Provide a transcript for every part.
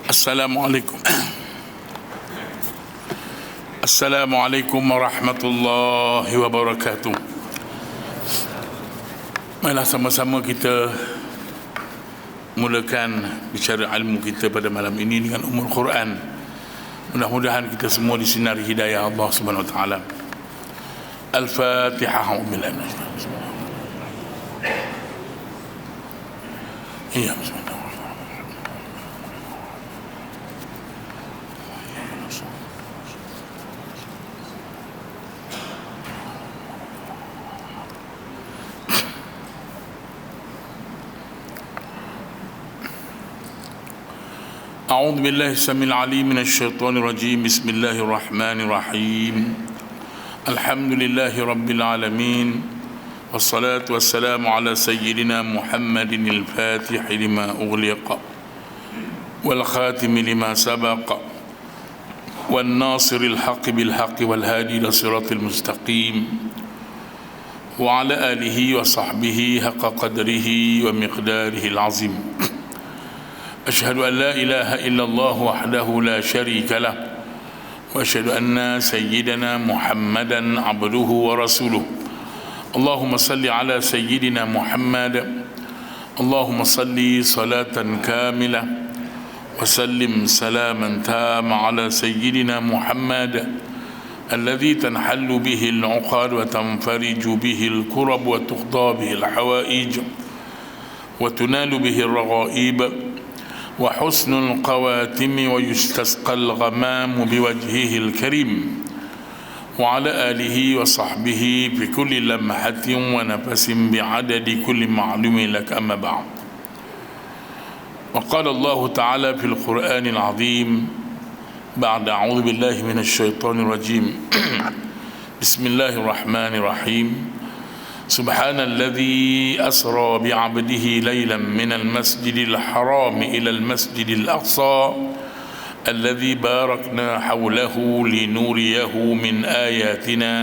Assalamualaikum. Assalamualaikum warahmatullahi wabarakatuh. Marilah sama-sama kita mulakan bicara ilmu kita pada malam ini dengan umul Quran. Mudah-mudahan kita semua disinari hidayah Allah Subhanahu wa taala. Al-Fatihah. Iya, bismillah. أعوذ بالله السميع العليم من الشيطان الرجيم. بسم الله الرحمن الرحيم. الحمد لله رب العالمين، والصلاة والسلام على سيدنا محمد الفاتح لما أغلق والخاتم لما سبق والناصر الحق بالحق والهادي إلى صراط المستقيم وعلى آله وصحبه حق قدره ومقداره العظيم. أشهد أن لا إله إلا الله وحده لا شريك له، وأشهد أن سيدنا محمدا عبده ورسوله. اللهم صل على سيدنا محمد، اللهم صل صلاة كاملة وسلم سلاما تاما على سيدنا محمد الذي تنحل به العقد وتنفرج به الكرب وتقضى به الحوائج وتنال به الرغائب وحسن القواتم ويستسقى الغمام بوجهه الكريم وعلى آله وصحبه في كل لمحة ونفس بعدد كل معلوم لك. أما بعد، وقال الله تعالى في القرآن العظيم بعد أعوذ بالله من الشيطان الرجيم بسم الله الرحمن الرحيم. سبحان الذي أسرى بعبده ليلا من المسجد الحرام إلى المسجد الأقصى الذي باركنا حوله لنريه من آياتنا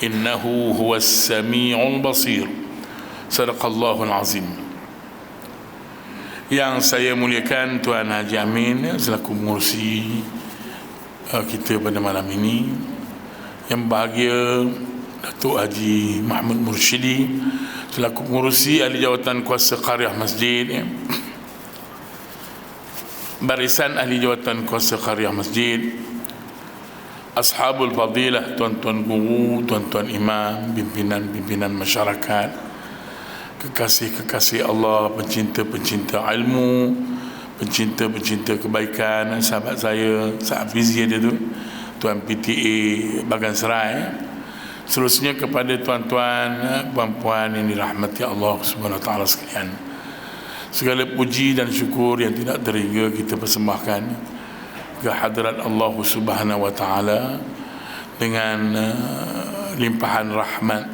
إنه هو السميع البصير. صدق الله العظيم. Yang saya muliakan Tuan Haji Amin selaku pengurusi kita pada malam ini, yang bahagia Datuk Haji Mahmud Mursyidi selaku pengurusi ahli jawatan kuasa Qaryah Masjid, barisan ahli jawatan kuasa Qaryah Masjid, ashabul fadilah, tuan-tuan guru, tuan-tuan imam, pimpinan-pimpinan masyarakat, kekasih-kekasih Allah, pencinta-pencinta ilmu, pencinta-pencinta kebaikan, sahabat saya, sahabat Fizi dia tu, Tuan PTA Bagan Serai, seterusnya kepada tuan-tuan, puan-puan yang dirahmati Allah Subhanahu wa taala sekalian. Segala puji dan syukur yang tidak terhingga kita persembahkan ke hadirat Allah Subhanahu wa taala dengan limpahan rahmat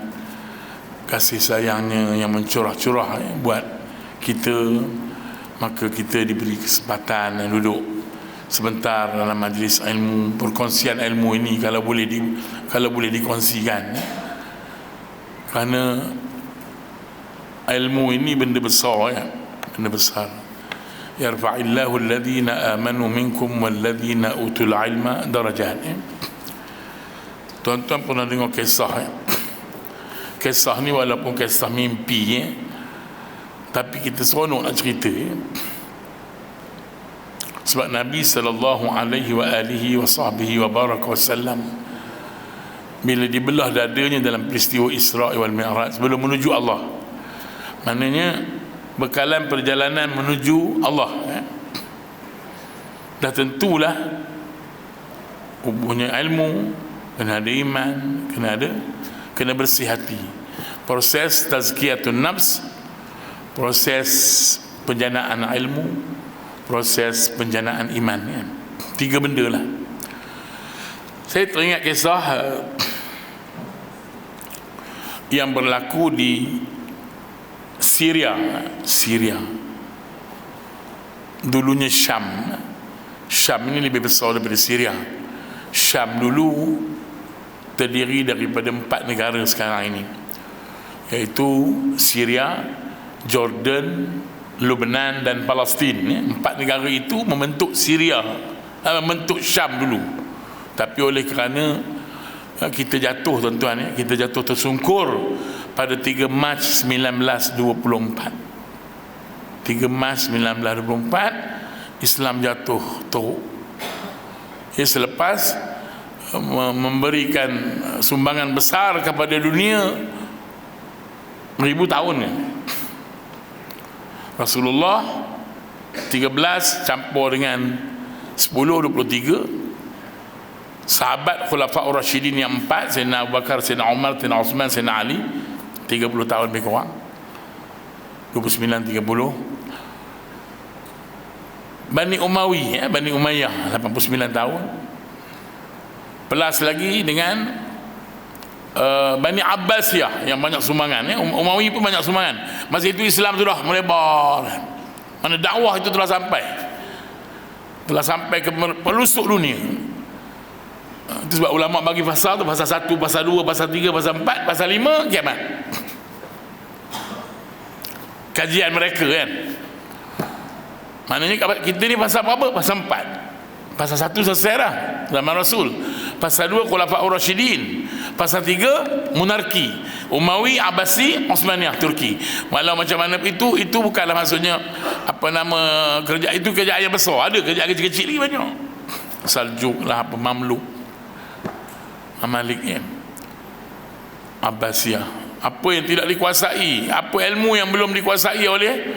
kasih sayangnya yang mencurah-curah buat kita. Maka kita diberi kesempatan duduk sebentar dalam majlis ilmu, perkongsian ilmu ini kalau boleh dikongsikan, kerana ilmu ini benda besar, ya, benda besar. Yarfa'illahu alladhina amanu minkum walladhina utul ilma darajat. Tuan-tuan pernah dengar kisah, ya? Kisah ni walaupun kisah mimpi, ya, tapi kita seronok nak cerita, ya? Sebab Nabi sallallahu alaihi wa alihi wa sahbihi wa baraka wasallam bila dibelah dadanya dalam peristiwa Isra' wal Mi'raj sebelum menuju Allah, maknanya bekalan perjalanan menuju Allah, ya, dah tentulah punya ilmu, kena ada iman, kena bersih hati. Proses tazkiyatun nafs, proses penjanaan ilmu, proses penjanaan iman, ya. Tiga benda lah. Saya teringat kisah yang berlaku di Syria. Dulunya Syam. Syam ini lebih besar daripada Syria. Syam dulu terdiri daripada 4 negara sekarang ini, iaitu Syria, Jordan, Lebanon dan Palestin, empat negara itu membentuk Syria, membentuk Syam dulu. Tapi oleh kerana kita jatuh tuan-tuan, kita jatuh tersungkur pada 3 Mac 1924. 3 Mac 1924 Islam jatuh teruk. Selepas memberikan sumbangan besar kepada dunia ribu tahun. Rasulullah 13 campur dengan 10, 23. Sahabat Khulafaur Rasyidin yang 4, Sayyidina Abu Bakar, Sayyidina Umar, Sayyidina Uthman, Sayyidina Ali, 30 tahun lebih kurang, 29, 30. Bani Umayyah, Bani Umayyah 89 tahun. Plus lagi dengan Bani Abbasiyah yang banyak sumbangan, Umayyah pun banyak sumbangan. Masa itu Islam sudah melebar, mana dakwah itu telah sampai ke pelosok dunia. Itu sebab ulama bagi fasa tu, fasa 1, fasa 2, fasa 3, fasa 4, fasa 5 kiamat. Kajian mereka kan. Maknanya kita ni fasa berapa? Fasa 4. Fasa 1 selesai dah zaman Rasul. Fasa 2 Khulafaur Rasyidin. Fasa 3 monarki, Umawi, Abbasi, Osmaniyah, Turki. Walau macam mana itu bukanlah maksudnya kerajaan itu kerajaan yang besar. Ada kerajaan kecil-kecil lagi banyak. Saljuk lah, Mamluk, Mamalik kan, Abbasiyah. Apa yang tidak dikuasai, apa ilmu yang belum dikuasai oleh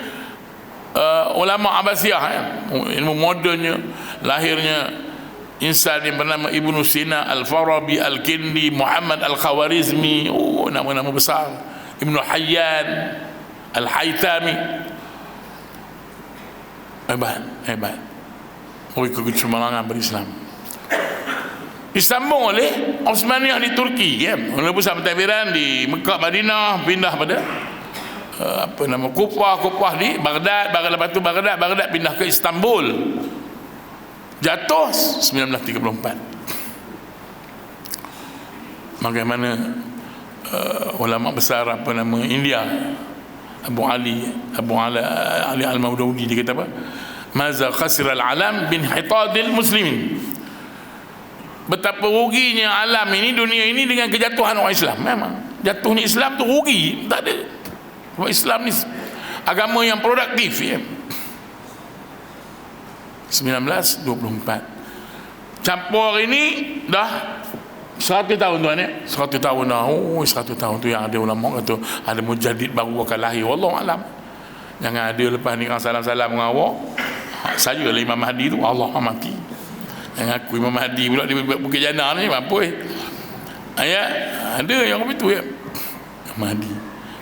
ulama Abbasiyah kan? Ilmu modernnya, lahirnya insan yang bernama Ibnu Sina, Al-Farabi, Al-Kindi, Muhammad Al-Khawarizmi, nama-nama besar, Ibnu Hayyan, Al-Haytami. Hebat mereka kecemerlangan berislam. Disambung oleh Osmaniyah di Turki kan, oleh pusat pentadbiran di Mekah, Madinah, pindah pada Kufah di Baghdad, lepas tu Baghdad pindah ke Istanbul, jatuh 1934. Bagaimana ulama besar India, Abu Ali Al-Maududi, dia kata apa? Maza khasira al-alam bin hitadil muslimin. Betapa ruginya alam ini, dunia ini dengan kejatuhan orang Islam. Memang jatuhnya Islam tu rugi, tak ada. Sebab Islam ni agama yang produktif ya. 1924 campur ini dah 100 tahun tuan ya. 100 tahun dah. 100 tahun tu yang ada ulama kata ada mujaddid baru akan lahir. Wallahu alam. Jangan ada lepas ni orang salam-salam dengan awak, saya lah Imam Mahdi tu, Allah mati. Yang aku Imam Mahdi pula di Bukit Jana ni apa ya, ada yang begitu ya, Mahdi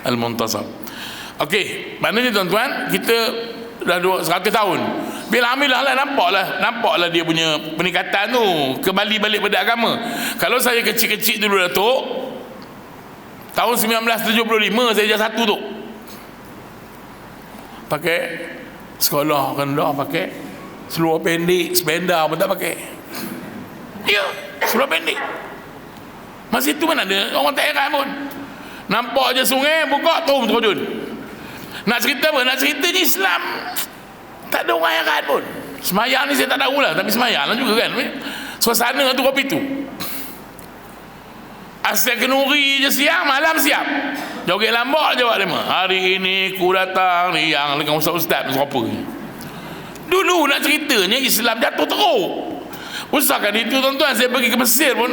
Al-Muntasab. Okey, maknanya tuan-tuan, kita dah 100 tahun. Bila alhamdulillah nampaklah dia punya peningkatan tu, kembali balik pada agama. Kalau saya kecil-kecil dulu Datuk, tahun 1975 saya dah 1 tu, pakai sekolah rendah, pakai seluar pendek, sepeda pun tak pakai. Ya, seluar pendek. Masa itu mana ada orang tak heran pun. Nampak je sungai, buka tu terjun. Nak cerita apa? Nak cerita ni Islam, tak ada orang heran pun. Semayang ni saya tak tahu lah, tapi semayang lah juga kan. Suasana tu kopi tu. Asyik kenuri je siang, malam siap. Joget lambak jawab dia. Hari ini ku datang riang dengan ustaz-ustaz apa. Dulu nak ceritanya Islam jatuh teruk. Usahakan itu tuan-tuan, saya pergi ke Mesir pun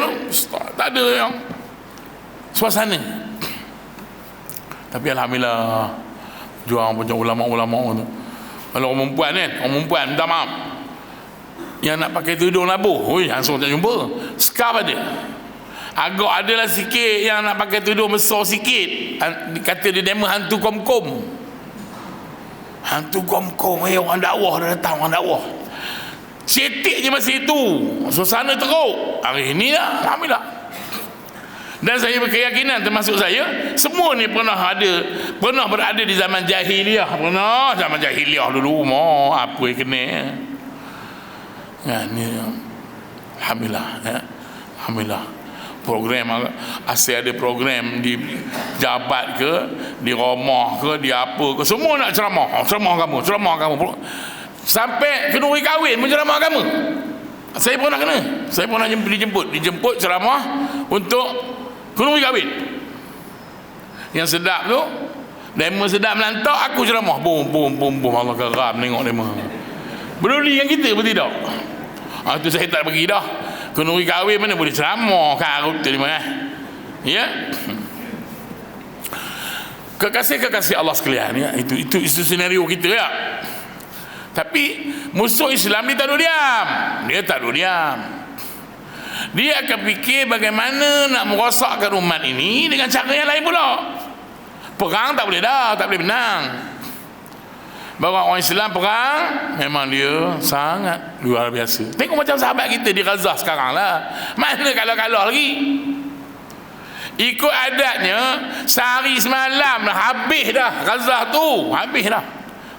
tak ada yang suasana. Tapi alhamdulillah juang macam ulama-ulama tu. Kalau orang perempuan kan, orang perempuan minta maaf, yang nak pakai tudung labuh, langsung tak jumpa. Scarf ada. Agak adalah sikit yang nak pakai tudung besar sikit. Kata dia demo hantu kom-kom. Hantu kom-kom, orang dakwah dah datang, orang dakwah. Cetek je masa itu. Suasana teruk. Hari ini lah, alhamdulillah. Dan saya berkeyakinan, termasuk saya, semua ni pernah berada di zaman jahiliah. Pernah zaman jahiliah dulu. Apa yang kena ya, ni alhamdulillah ya. Alhamdulillah. program, asyik ada program di jabat ke, di rumah ke, di apa ke, semua nak ceramah. Ceramah kamu. Sampai kenduri kahwin pun ceramah kamu. Saya pernah dijemput ceramah untuk kenduri kahwin. Yang sedap tu, demo sedap melantak, aku ceramah. Bum. Allah geram tengok demo. Peduli yang kita pun tidak. Itu saya tak pergi dah. Kenduri kahwin mana boleh ceramah karut tu mana. Ya. Kekasih Allah sekalian, ya. Itu senario kita, ya. Tapi musuh Islam dia tak duduk diam. Dia akan fikir bagaimana nak merosakkan umat ini dengan cara yang lain pula. Perang tak boleh menang. Bahawa orang Islam perang, memang dia sangat luar biasa. Tengok macam sahabat kita di Gaza sekarang lah. Mana kalah lagi. Ikut adatnya, sehari semalam dah habis dah Gaza tu. Habis dah.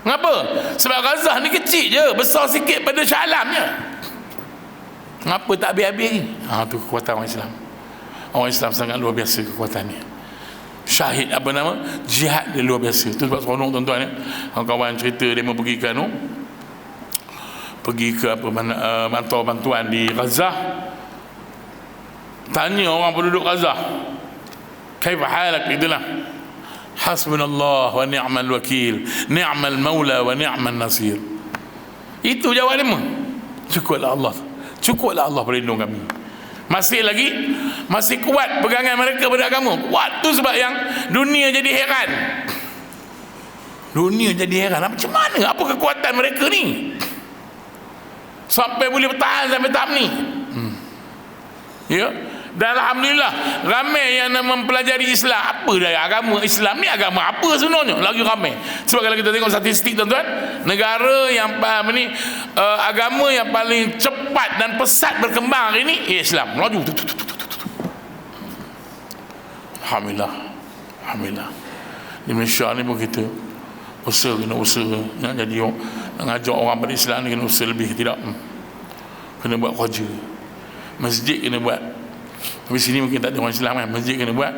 Mengapa? Sebab Gaza ni kecil je, besar sikit pada Shah Alam je. Mengapa tak habis-habis ni? Tu kekuatan orang Islam. Orang Islam sangat luar biasa kekuatannya. Syahid jihad dia luar biasa. Itu sebab seronok tuan-tuan, ya. Kawan-kawan cerita dia mau pergi ke mantau bantuan di Gaza. Tanya orang penduduk Gaza, kaifa halak, itulah. Hasbunallah wa ni'mal wakil, ni'mal maula wa ni'mal nasir. Itu jawab dia. Cukuplah Allah pelindung kami. Masih kuat pegangan mereka pada agama. Kuat tu sebab yang dunia jadi heran. Macam mana? Apa kekuatan mereka ni sampai boleh bertahan sampai tahap ni? Ya. Dan alhamdulillah ramai yang nak mempelajari Islam. Apa dah agama Islam ni, agama apa sebenarnya? Lagi ramai. Sebab kalau kita tengok statistik, tuan-tuan, negara yang agama yang paling cepat dan pesat berkembang hari ni Islam. Melaju. Alhamdulillah. Di Malaysia ni pun kita usaha nak jadi nak ngajak orang berislam ni, kena usaha lebih. Tidak, kena buat kerja. Masjid kena buat. Tapi sini mungkin tak ada orang Islam kan. Masjid kena buat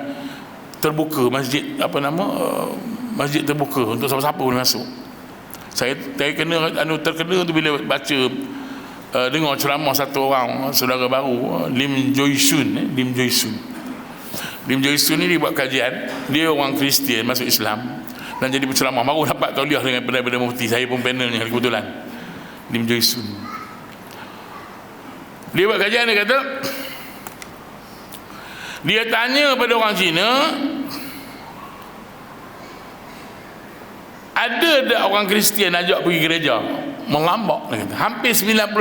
terbuka. Masjid masjid terbuka untuk siapa-siapa boleh masuk. Saya terkena tu bila baca dengar ceramah satu orang saudara baru, Lim Joy Sun ni dia buat kajian. Dia orang Kristian masuk Islam dan jadi penceramah, baru dapat tauliah dengan Perdana Mufti. Saya pun panelnya kebetulan. Lim Joy Sun dia buat kajian. Dia kata, dia tanya pada orang Cina, ada tak orang Kristian ajak pergi gereja? Melambak, hampir 99%.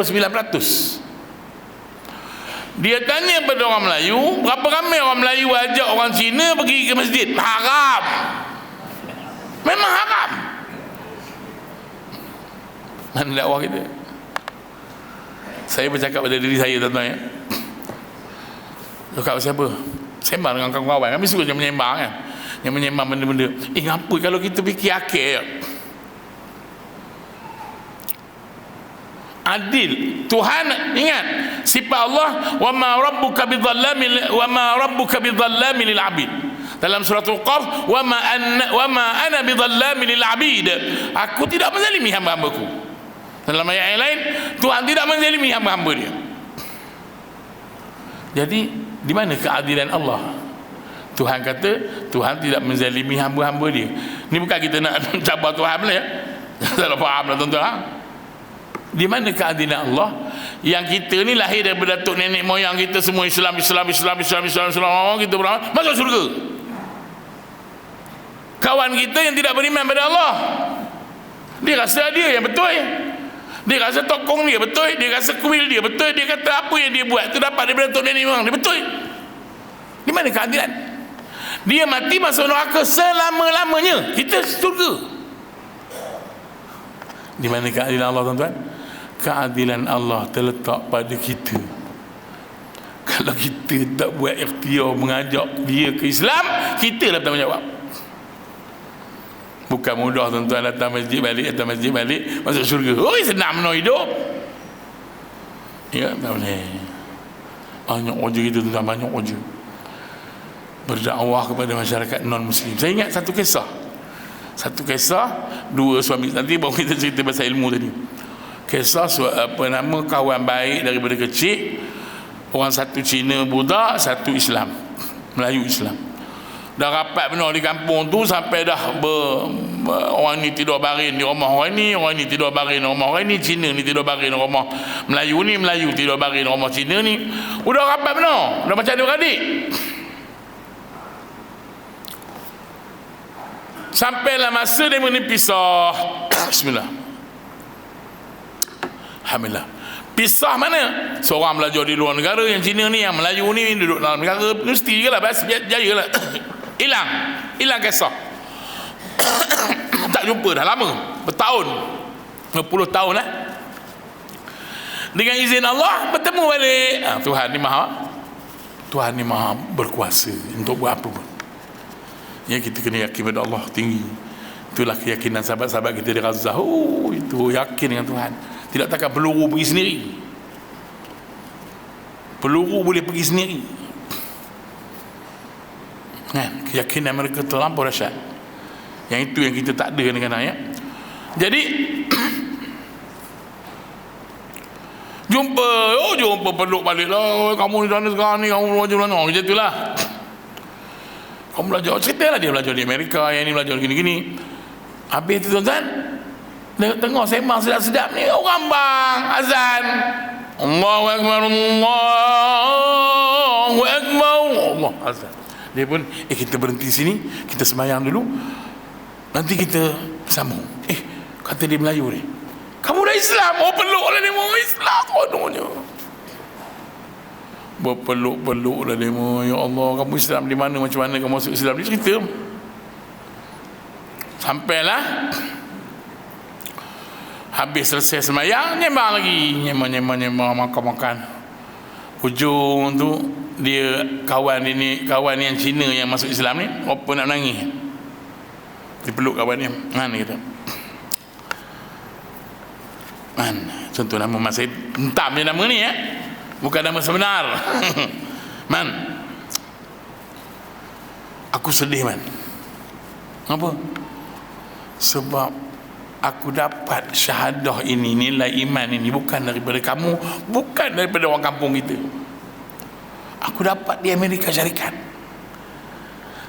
Dia tanya pada orang Melayu, berapa ramai orang Melayu ajak orang Cina pergi ke masjid? Haram. Memang haram. Mana dakwah kita? Saya bercakap pada diri saya, tuan-tuan, ya. Cakap siapa? Sembang dengan kawan-kawan. Kami suka menyembang kan. Yang menyembang benda-benda. Apa kalau kita fikir akhir? Adil. Tuhan, ingat sifat Allah, wa ma rabbuka bidhallamin lil abid. Dalam surah Al-Qaf, wa ma ana bidhallamin lil abid. Aku tidak menzalimi hamba-hambaku. Dalam ayat yang lain, Tuhan tidak menzalimi hamba-hamba dia. Jadi di mana keadilan Allah? Tuhan kata Tuhan tidak menzalimi hamba-hamba dia. Ni bukan kita nak cabar Tuhan lah, ya. Salah faham lah, tuan-tuan. Di mana keadilan Allah? Yang kita ni lahir daripada datuk nenek moyang kita semua Islam, kita beramal masuk syurga. Kawan kita yang tidak beriman pada Allah, dia rasa dia yang betul, dia rasa tokong dia betul, dia rasa kuil dia betul, dia kata apa yang dia buat itu dapat daripada datuk nenek moyang dia betul. Di mana keadilan? Dia mati masuk neraka selama-lamanya, kita syurga. Di mana keadilan Allah, tuan-tuan? Keadilan Allah terletak pada kita. Kalau kita tak buat ikhtiar mengajak dia ke Islam, kita lah bertanggungjawab. Bukan mudah, tuan-tuan, datang masjid balik masuk syurga. Senang menang hidup. Ya, tak boleh. Banyak oja kita tuan, banyak oja berdakwah kepada masyarakat non-Muslim. Saya ingat satu kisah dua suami, nanti baru kita cerita pasal ilmu tadi. Kisah kawan baik daripada kecil, orang satu Cina budak, satu Islam, Melayu Islam. Dah rapat benar di kampung tu sampai dah orang ni tidur baring di rumah orang ni tidur baring di rumah orang ni, Cina ni tidur baring di rumah Melayu ni, Melayu tidur baring di rumah Cina ni. Udah rapat benar, dah macam adik-beradik. Sampailah masa dia ni pisah. Bismillah. Alhamdulillah. Pisah mana? Seorang belajar di luar negara, yang Cina ni, yang Melayu ni duduk dalam negara universiti je lah, jaya lah. Hilang kisah. Tak jumpa dah lama, bertahun, 10 tahun lah. Dengan izin Allah bertemu balik. Tuhan ni maha berkuasa untuk buat apa pun. Ya, kita kena yakin pada Allah tinggi. Itulah keyakinan sahabat-sahabat kita di Gaza. Itu yakin dengan Tuhan. Tidak takkan peluru pergi sendiri. Peluru boleh pergi sendiri. Keyakinan mereka terlampau dahsyat. Yang itu yang kita tak ada kadang-kadang, ya. Jadi jumpa peluk balik lah. Kamu di sana sekarang ni, kamu belajar mana? Macam itulah. Kamu belajar, cerita lah dia belajar di Amerika, yang ni belajar gini-gini. Habis tu tuan-tuan, tengok sembang sedap-sedap ni, orang bang azan, Allahu Akbar, Allahu Akbar, Allah azan. Dia pun, kita berhenti sini, kita sembahyang dulu, nanti kita sambung. Kata dia Melayu ni, kamu dah Islam? Peluk lah dia mau Islam kononnya. Berpeluk-peluk lah dia mau, ya Allah, kamu Islam di mana, macam mana kamu masuk Islam? Dia cerita. Sampailah habis selesai sembahyang, nyembang lagi, nyembang, makan. Hujung tu dia kawan yang Cina yang masuk Islam ni, apa nak menangis, dia peluk kawan dia. Dia kata, contoh nama Mas Syed, entam dia nama ni, bukan nama sebenar. Aku sedih, apa? Sebab aku dapat syahadah ini, nilai iman ini bukan daripada kamu, bukan daripada orang kampung kita. Aku dapat di Amerika Syarikat.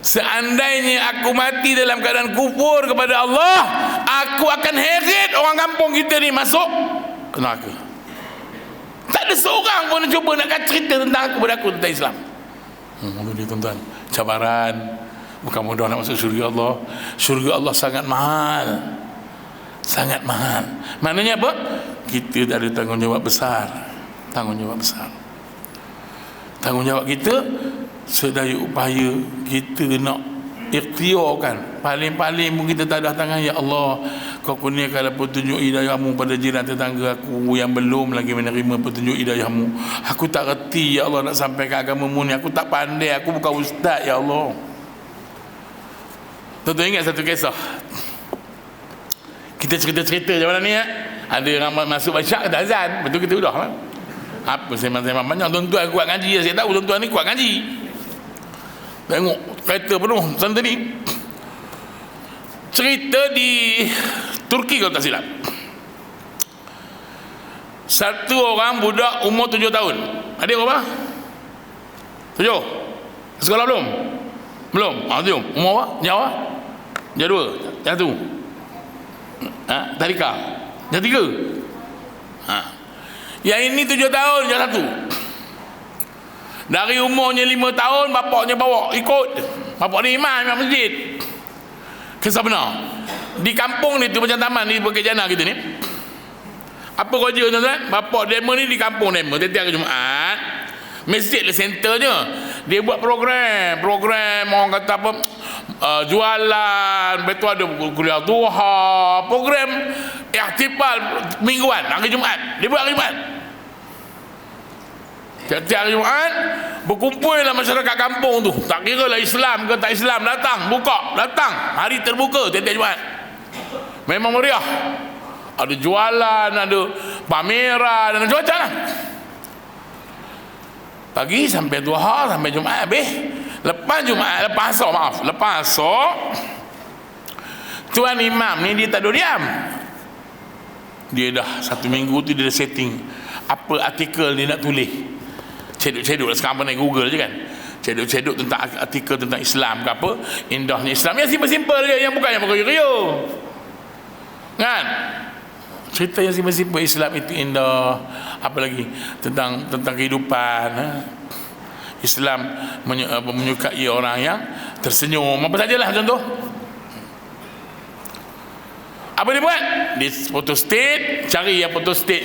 Seandainya aku mati dalam keadaan kufur kepada Allah, aku akan heret orang kampung kita ni masuk ke neraka. Tak ada seorang pun cuba nak cerita tentang aku kepada aku tentang Islam. Dia tuan-tuan, cabaran. Bukan mudah nak masuk syurga Allah. Syurga Allah sangat mahal. Sangat mahal. Maknanya apa? Kita tak ada tanggungjawab besar. Tanggungjawab kita, sedaya upaya kita nak ikhtiarkan. Paling-paling pun kita tak ada tangan, ya Allah, kau kurniakanlah petunjuk hidayahmu pada jiran tetangga aku yang belum lagi menerima petunjuk hidayahmu. Aku tak reti, ya Allah, nak sampai ke agamamu ni. Aku tak pandai, aku bukan ustaz, ya Allah. Tuan-tuan ingat satu kisah, kita cerita-cerita macam mana ni, ada ramai masuk masyak, kata azan, betul kita udah lah. Apa sembang-sembang banyak, tuan-tuan kuat ngaji. Saya tahu tuan-tuan ni kuat ngaji. Tengok kereta penuh sana tadi. Cerita di Turki kalau tak silap, satu orang budak umur 7 tahun. Adik berapa? 7. Sekolah belum? Belum. Jom. Umur apa? Jauh? Jauh 2. Jauh 1. Tadika. Jauh 3. Yang ini 7 tahun, jauh 1. Dari umurnya 5 tahun, bapaknya bawa ikut. Bapak ni imam masjid. Kisah benar. Di kampung ni tu, macam taman ni Bukit Jana kita ni. Apa kerja tuan-tuan? Bapak demo ni di kampung demo. Setiap hari Jumaat, masjid lah centernya. Dia buat program orang kata apa, jualan, betul ada kuliah duha, program ihtifal mingguan hari Jumaat. Dia buat hari Jumaat. Setiap hari Jumaat berkumpullah masyarakat kampung tu. Tak kira lah Islam ke tak Islam, datang, hari terbuka setiap Jumaat. Memang meriah. Ada jualan, ada pameran, dan macam-macam lah. Pagi sampai duha, sampai Jumaat habis. Lepas Jumaat, lepas asar, tuan imam ni dia tak duduk diam. Dia dah 1 minggu tu dia dah setting apa artikel dia nak tulis. Cedok-cedok lah, sekarang naik Google je kan. Cedok-cedok tentang artikel tentang Islam ke apa. Indahnya Islam yang simple-simple je, yang bukan yang berkoyo-koyo kan. Cerita yang simple-simple, Islam itu indah. Apa lagi tentang kehidupan, Islam menyukai orang yang tersenyum, apa sajalah contoh. Apa dia buat? Dia foto state, cari yang foto state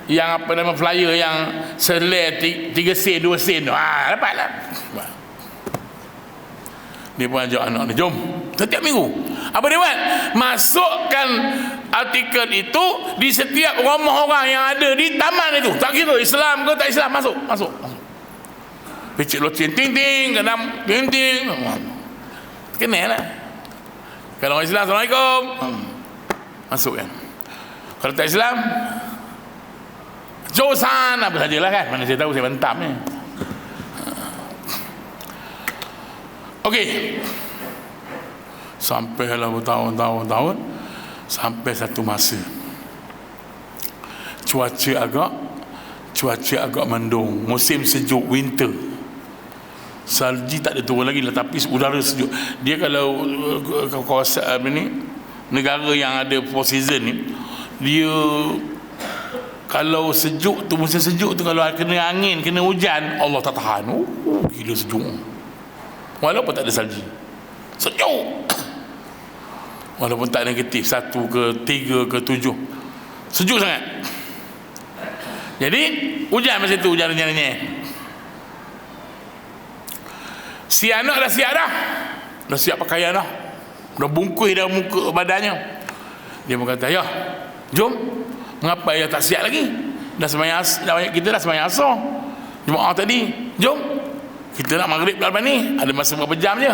yang apa nama flyer yang selai 3 sen 2 sen tu. Dapatlah. Dia pun ajak anak dia, jom setiap minggu. Apa dia buat? Masukkan artikel itu di setiap rumah orang yang ada di taman itu. Tak kira Islam ke tak Islam, masuk. Picit loceng ting-ting, kenam ting-ting. Kenal lah. Kalau orang Islam, Assalamualaikum. Masuk kan. Kalau tak Islam, Josan apa sajalah kan. Mana saya tahu, saya bentam ni. Okey. Sampailah bertahun-tahun, sampai satu masa cuaca agak mendung, musim sejuk, winter. Salji tak ada turun lagi lah, tapi udara sejuk. Dia kalau kawasan ni, negara yang ada 4 season ni, dia kalau sejuk tu, musim sejuk tu, kalau kena angin, kena hujan, Allah tak tahan. Gila sejuk. Walaupun tak ada salji, sejuk. Walaupun tak negatif 1 ke 3 ke 7, sejuk sangat. Jadi hujan masa tu, hujan renyah-renyah. Si anak dah siap pakaian dah bungkus dah muka badannya. Dia berkata, ya jom. Mengapa ayah tak siap lagi? Kita dah sembahyang asar, Jumaat tadi. Jom, kita nak maghrib lepas ni, ada masa berapa jam je.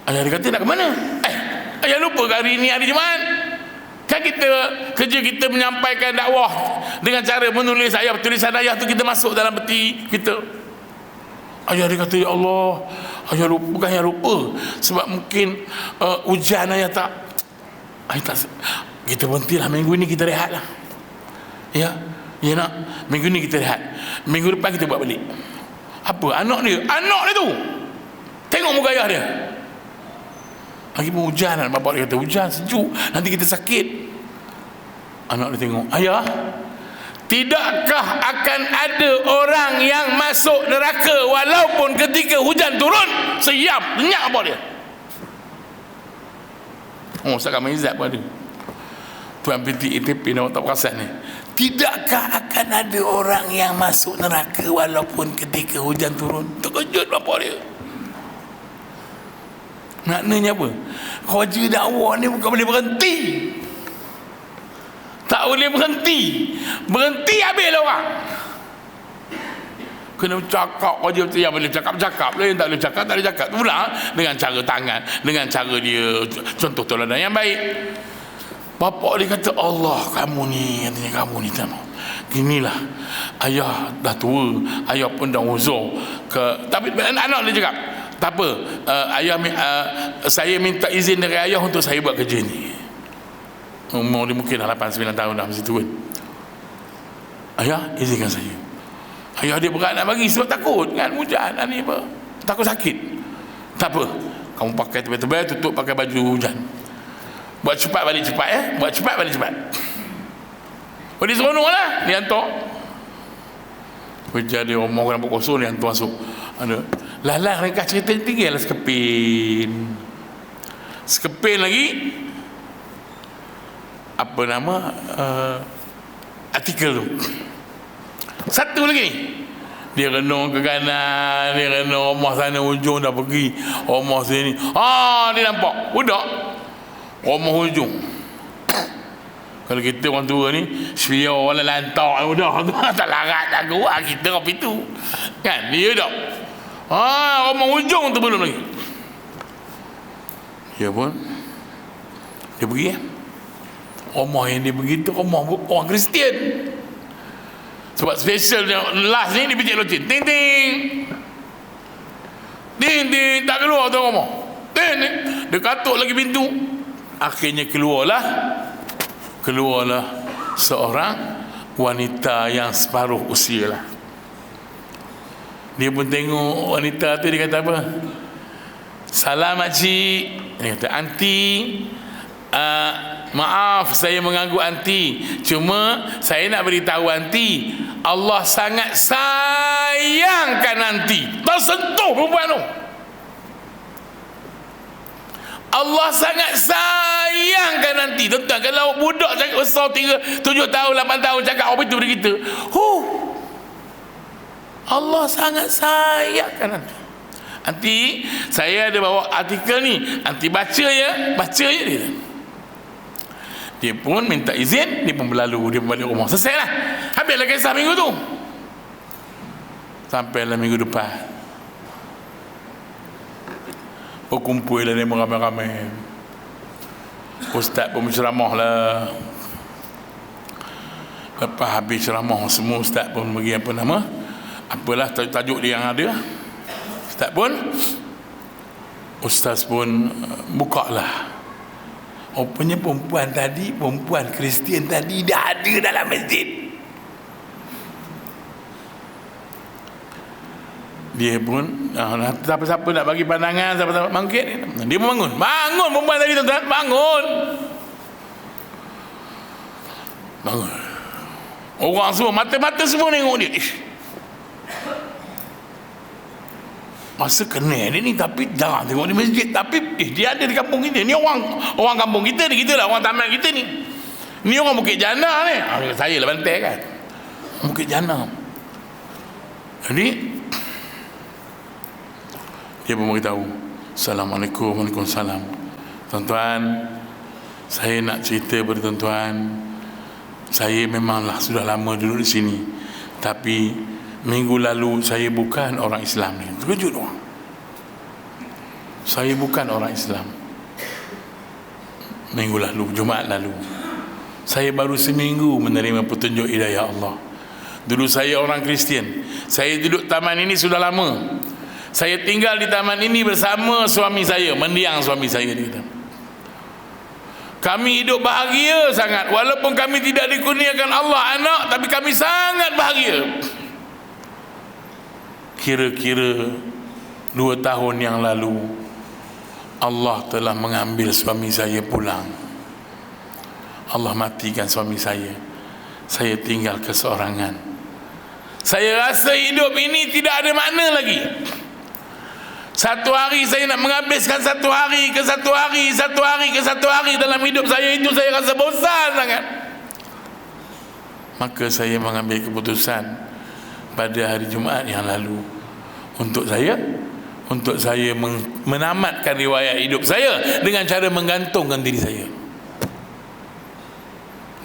Ayah dia kata, nak ke mana? Ayah lupa hari ni hari Jumaat. Kan kerja kita menyampaikan dakwah dengan cara menulis ayat, tulisan ayat tu kita masuk dalam peti kita. Ayah dia kata, ya Allah, ayah lupa. Bukan ayah lupa, sebab mungkin hujan ayah tak. Kita berhentilah, minggu ni kita rehat lah. Ya nak, minggu ni kita rehat, minggu depan kita buat balik. Apa? Anak dia tu tengok muka ayah dia lagi pun hujan. Bapak dia kata, hujan sejuk, nanti kita sakit. Anak dia tengok, ayah, tidakkah akan ada orang yang masuk neraka walaupun ketika hujan turun? Siap, lenyap apa dia. Ustaz Kamizat pun ada. Tuan PTATP nak tak perasan ni. Tidakkah akan ada orang yang masuk neraka walaupun ketika hujan turun? Terkejut bapak dia. Maknanya apa? Kerja dakwah ni bukan boleh berhenti. Tak boleh berhenti habislah orang. Kena cakap kerja tu, yang boleh cakap lah, yang tak boleh cakap tak boleh cakap. Pula dengan cara tangan, dengan cara dia contoh teladan yang baik. Bapak dia kata, Allah, kamu ni ginilah, ayah dah tua, ayah pun dah uzur tapi anak dia cakap, tak apa, ayah saya minta izin dari ayah untuk saya buat kerja ni. Umur dia mungkin dah 8-9 tahun dah masa tu kan. Ayah, izinkan saya. Ayah dia berat nak bagi sebab takut kan, hujan ni apa, takut sakit. Tak apa, kamu pakai tebal-tebal, tutup pakai baju hujan. Buat cepat balik cepat, buat cepat balik cepat. Dia seronok lah, dia hantar. Kerja dia omong rambut kosong, dia hantar masuk. Lalang ringkas cerita ni, tinggallah sekepin lagi apa nama artikel tu. Satu lagi ni, dia renung ke kanan, dia renung rumah sana ujung dah pergi, rumah sini dia nampak budak rumah hujung. Kalau kita orang tua ni, sepiak wala lantak dah tak larat dah kuat kita kat pintu kan. Dia dah rumah hujung tu belum lagi. Dia pun dia pergi rumah yang dia pergi tu rumah orang Kristian. Sebab special dia last ni dia pijak loceng. Ting ting. Ting ting, tak keluar tu ngomong. Ting ting. Dia katuk lagi pintu. Akhirnya keluarlah seorang wanita yang separuh usia lah. Dia pun tengok wanita tu, dia kata apa? Salam makcik. Dia kata, anti, maaf saya mengganggu anti, cuma saya nak beritahu anti, Allah sangat sayangkan anti. Tersentuh perempuan tu. Allah sangat sayangkan nanti. Tuan-tuan, kalau budak cakap besar 3, 7 tahun, 8 tahun cakap apa itu pada kita, Allah sangat sayangkan nanti. Nanti saya ada bawa artikel ni, nanti baca ya dia. Dia pun minta izin, dia pun berlalu, dia pun balik rumah. Selesai lah. Habislah kisah minggu tu. Sampailah minggu depan, berkumpul lah dia ramai-ramai. Ustaz pun berceramah lah. Lepas habis ceramah, semua ustaz pun bagi apalah tajuk dia yang ada. Ustaz pun buka lah. Rupanya perempuan Kristian tadi dah ada dalam masjid. Dia pun siapa-siapa nak bagi pandangan, siapa-siapa bangkit, dia pun bangun perempuan tadi, tuan-tuan, bangun. Orang semua mata-mata semua tengok dia. Masa kenal dia ni, tapi jarang tengok di masjid. Tapi dia ada di kampung kita ni. Orang kampung kita ni, kita lah orang taman kita ni. Ni orang Bukit Jana ni. Saya lah bantai kan, Bukit Jana. Jadi dia pun beritahu, Assalamualaikum, Waalaikumsalam. Tuan-tuan, saya nak cerita pada tuan-tuan, saya memanglah sudah lama duduk di sini, tapi minggu lalu saya bukan orang Islam ni. Terkejut orang. Saya bukan orang Islam. Minggu lalu, Jumaat lalu, saya baru seminggu menerima petunjuk hidayah Allah. Dulu saya orang Kristian. Saya duduk taman ini sudah lama. Saya tinggal di taman ini bersama suami saya, mendiang suami saya, dia kata. Kami hidup bahagia sangat, walaupun kami tidak dikurniakan Allah anak, tapi kami sangat bahagia. Kira-kira 2 tahun yang lalu, Allah telah mengambil suami saya pulang. Allah matikan suami saya. Saya tinggal keseorangan. Saya rasa hidup ini tidak ada makna lagi. Satu hari saya nak menghabiskan satu hari ke satu hari dalam hidup saya itu, saya rasa bosan sangat. Maka saya mengambil keputusan pada hari Jumaat yang lalu untuk saya menamatkan riwayat hidup saya dengan cara menggantungkan diri saya.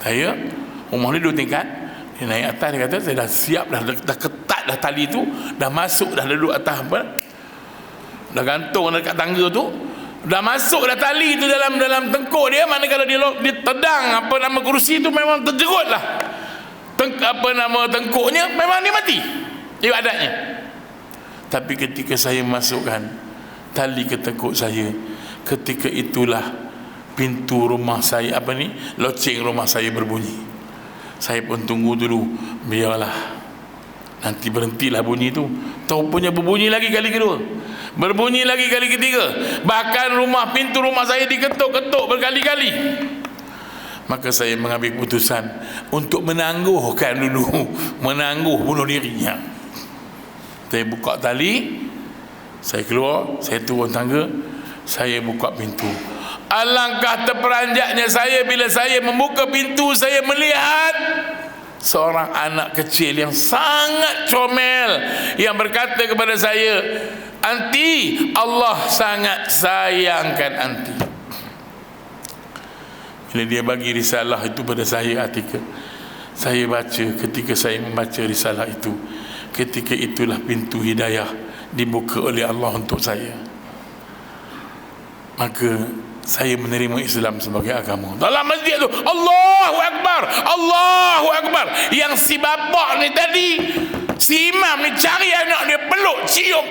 Saya rumah ni 2 tingkat. Dia naik atas, dia kata saya dah siap dah ketat dah tali tu, dah masuk dah duduk atas dah gantung dekat tangga tu, dah masuk dah tali tu dalam tengkuk dia. Mana kalau dia tedang kerusi tu, memang terjerut lah tengkuknya, memang dia mati ibadatnya. Tapi ketika saya masukkan tali ke tengkuk saya, ketika itulah pintu rumah saya, loceng rumah saya berbunyi. Saya pun tunggu dulu, biarlah nanti berhentilah bunyi tu. Rupanya berbunyi lagi kali kedua, berbunyi lagi kali ketiga, bahkan pintu rumah saya diketuk-ketuk berkali-kali. Maka saya mengambil keputusan untuk menangguhkan bunuh dirinya. Saya buka tali, saya keluar, saya turun tangga, saya buka pintu. Alangkah terperanjatnya saya bila saya membuka pintu, saya melihat seorang anak kecil yang sangat comel yang berkata kepada saya, "Anti, Allah sangat sayangkan anti." Bila dia bagi risalah itu pada saya, artikel, saya baca. Ketika saya membaca risalah itu, ketika itulah pintu hidayah dibuka oleh Allah untuk saya. Maka saya menerima Islam sebagai agama. Dalam masjid tu Allahu Akbar, Allahu Akbar. Yang si bapak ni tadi, si imam ni cari anak dia, peluk, cium.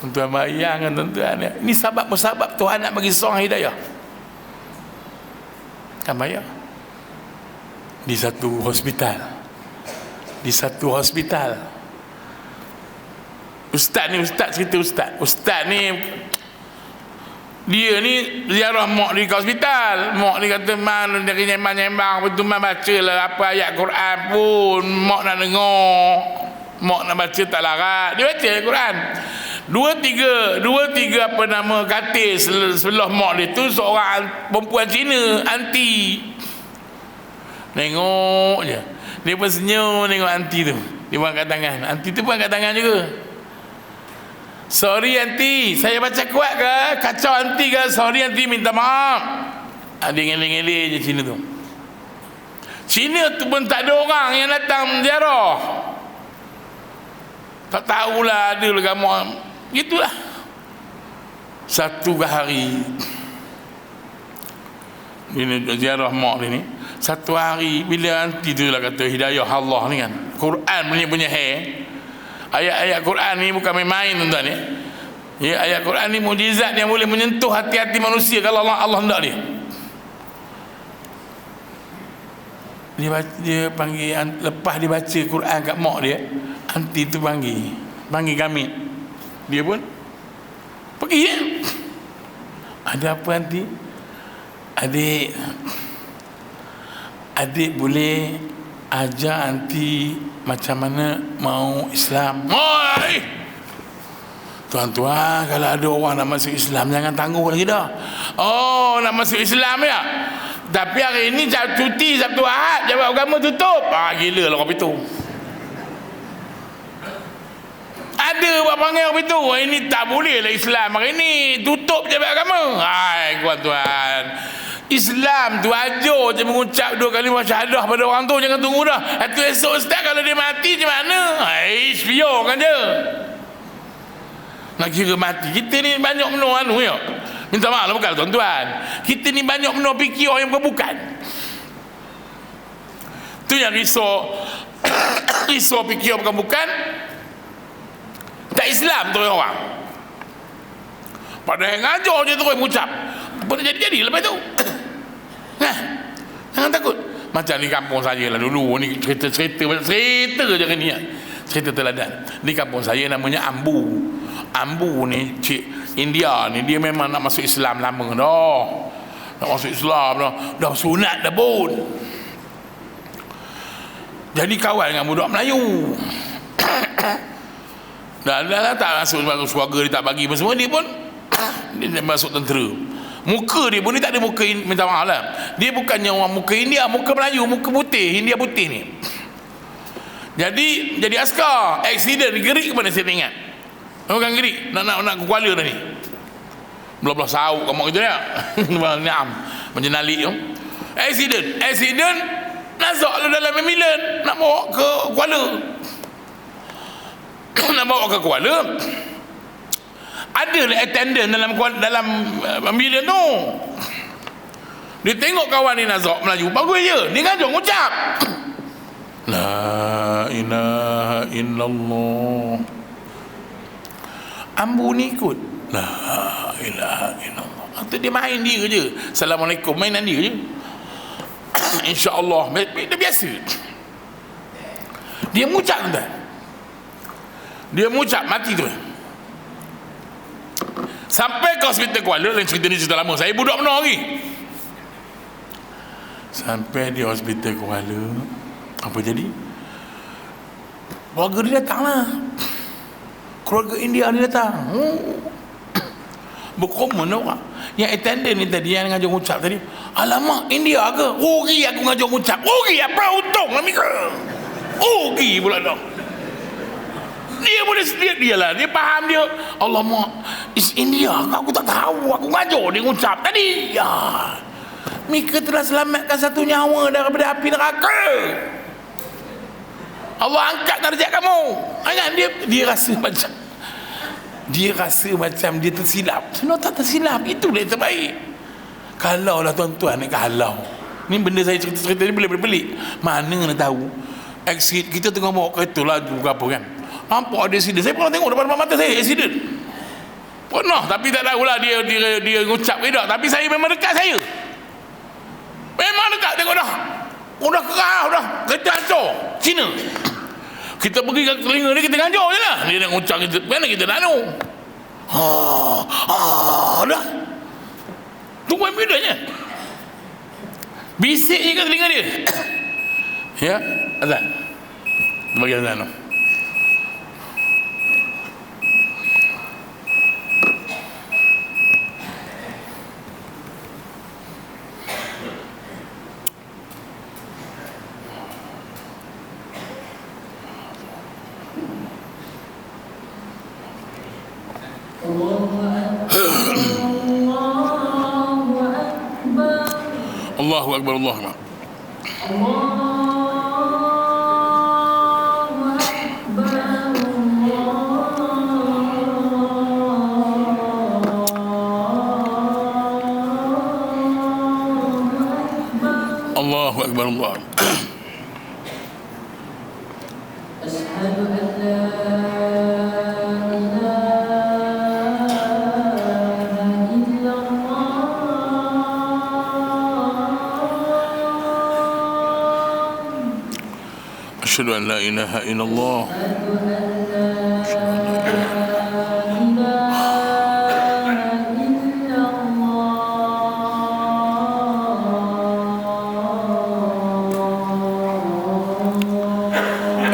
Tuan-tuan bayangkan tuan-tuan, ini sebab Tuhan nak bagi seorang hidayah. Kan bayar di satu hospital, Ustaz ni dia ni ziarah mak di hospital. Mak ni kata man dia nyembang betul man bacalah apa ayat Quran pun mak nak dengar. Mak nak baca tak larat, dia baca Quran. Dua tiga apa nama katil sebelah mak dia tu seorang perempuan Cina, anti. Tengok je. Dia pun senyum tengok anti tu. Dia pun angkat tangan. Anti tu pun angkat tangan juga. Sorry anti, saya baca kuat ke? Kacau anti ke? Sorry anti, minta maaf. Dia ngelih-ngelih je Cina tu. Cina tu pun tak ada orang yang datang ziarah. Tak tahulah ada agama. Gitulah. Satu hari ini ziarah mak dia ni. Satu hari bila anti tu lah kata hidayah Allah ni kan. Quran punya ayat-ayat Quran ni bukan main-main tuan-tuan ni. Ya, ayat Quran ni mukjizat yang boleh menyentuh hati-hati manusia kalau Allah hendak dia. Dia panggil, lepas dia baca Quran kat mak dia, anti tu panggil kami. Dia pun pergi ya. Ada apa anti? Adik boleh ajar anti macam mana mau Islam. Oi! Tuan-tuan, kalau ada orang nak masuk Islam jangan tangguh lagi dah. Oh, nak masuk Islam ya? Tapi hari ini cuti Sabtu Ahad, jawab agama tutup. Gila lah kopi tu. Ada buat panggil kopi tu. Ini tak boleh lah Islam hari ini, tutup jawab agama. Hai tuan-tuan, Islam tu ajar je mengucap 2 kalimah syahadah pada orang tu. Jangan tunggu dah. Itu esok ustaz kalau dia mati macam mana? Biarkan je. Nak kira mati. Kita ni banyak menua ya. Minta maaf lah bukan tuan-tuan. Kita ni banyak menua fikir orang yang bukan. Tu yang risau fikir bukan. Tak Islam tu orang. Padahal ngajar je terus mengucap. Apa nak jadi lepas tu. Jangan takut. Macam di kampung saya lah dulu ni, cerita je ni ya. Cerita teladan. Di kampung saya namanya Ambu ni cik India ni, dia memang nak masuk Islam lama dah. Nak masuk Islam dah sunat dah pun. Jadi kawan dengan budak Melayu. Dah tak masuk surga, dia tak bagi apa semua, dia pun dia masuk tentera. Muka dia pun dia tak ada muka, minta maaf lah, dia bukannya orang muka India, muka Melayu, muka putih, India putih ni. Jadi askar, accident, gerik ke mana saya ingat. Bukan gerik, nak ke Kuala dah ni. Belah-belah sauk kamu gitu ya. Niam, macam nalik tu. Accident, nazak lu dalam ambulan nak bawa ke Kuala. Nak bawa ke Kuala. Ada attendant dalam ambulan tu. Dia tengok kawan ni nazak melaju, bagus je. Dia ngajak ngucap. La ilaha illallah. Ambu ni ikut. La ilaha illallah. Atau dia main dia je. Assalamualaikum, mainan dia je. InsyaAllah. Dia biasa. Dia mengucap tuan. Dia mengucap mati tu. Sampai ke hospital Kuala. Lain cerita ni cerita lama. Saya budak benar lagi. Sampai di hospital Kuala, apa jadi? Keluarga dia datang lah. Keluarga India dia datang. Berkomen orang. Yang attendant ni tadi, yang ngajak ucap tadi, alamak India ke? Rugi aku ngajak ucap. Rugi apa? Untung lah Mika. Rugi pula dah. Dia boleh setiap dia lah. Dia faham dia. Alamak, is India. Aku tak tahu. Aku ngajak dia ucap tadi. Ya. Mika telah selamatkan satu nyawa daripada api neraka. Allah angkat darjat kamu. Dia rasa macam dia rasa macam dia tersilap. Sebenarnya tak tersilap, itulah yang terbaik. Kalau lah tuan-tuan, kalau ni benda saya cerita-cerita ni boleh pelik. Mana nak tahu accident, kita tengah bawa kereta laju ke apa kan, nampak ada accident. Saya pernah tengok depan mata saya accident, pernah, tapi tak tahulah dia ngucap ke tak. Tapi saya memang dekat, saya memang dekat, tengok dah kerah dah, kereta hancur Cina. Kita pergi ke telinga dia, kita hancur je lah. Dia nak ngucap kita, mana kita nak anu. Dah tunggu ambulans, bisik je kat telinga dia. Ya, azan. Bagi azan tu. Allahu Akbar, Allahu Akbar. Allahu Akbar, Allah. Asyhadu an la أشهد أن لا إله إلا الله.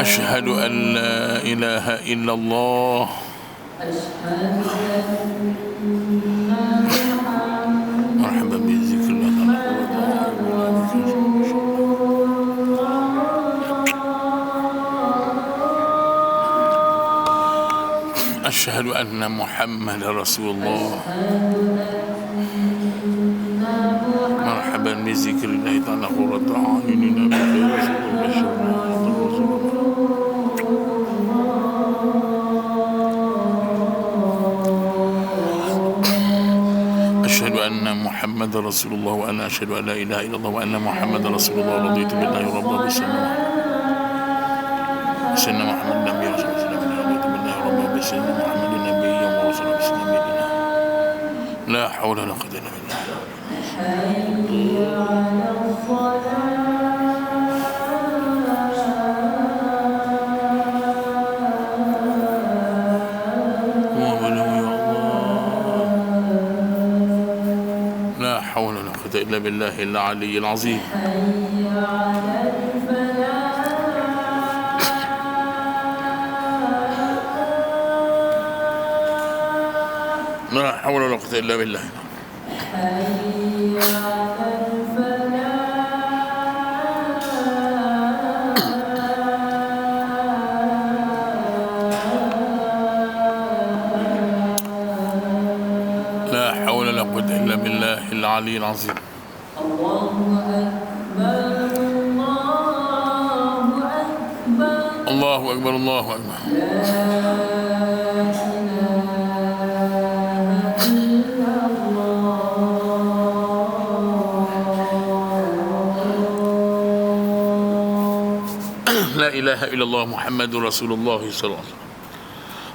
أشهد أن لا إله إلا الله. مرحبا بذكر الله. أشهد أن محمد رسول الله. مرحبا بذكر الله تعالى قرة أعيننا أشهد أن محمد رسول الله وأنا أشهد أن لا إله إلا الله وأن محمد رسول الله. رضيت بالله ربا بسنة محمد نبي رسول الله. سيدنا محمد النبي ورسول الله. لا حول ولا قوة إلا بالله. حي على الصلاة. لا حول ولا قوة إلا بالله العلي العظيم. حي على الفلاح. لا حول ولا قوة إلا بالله. حي على الفلاح. لا حول ولا قوة إلا بالله العلي العظيم. الله أكبر، الله أكبر، الله أكبر. لا إله إلا الله محمد رسول الله صلى الله عليه وسلم.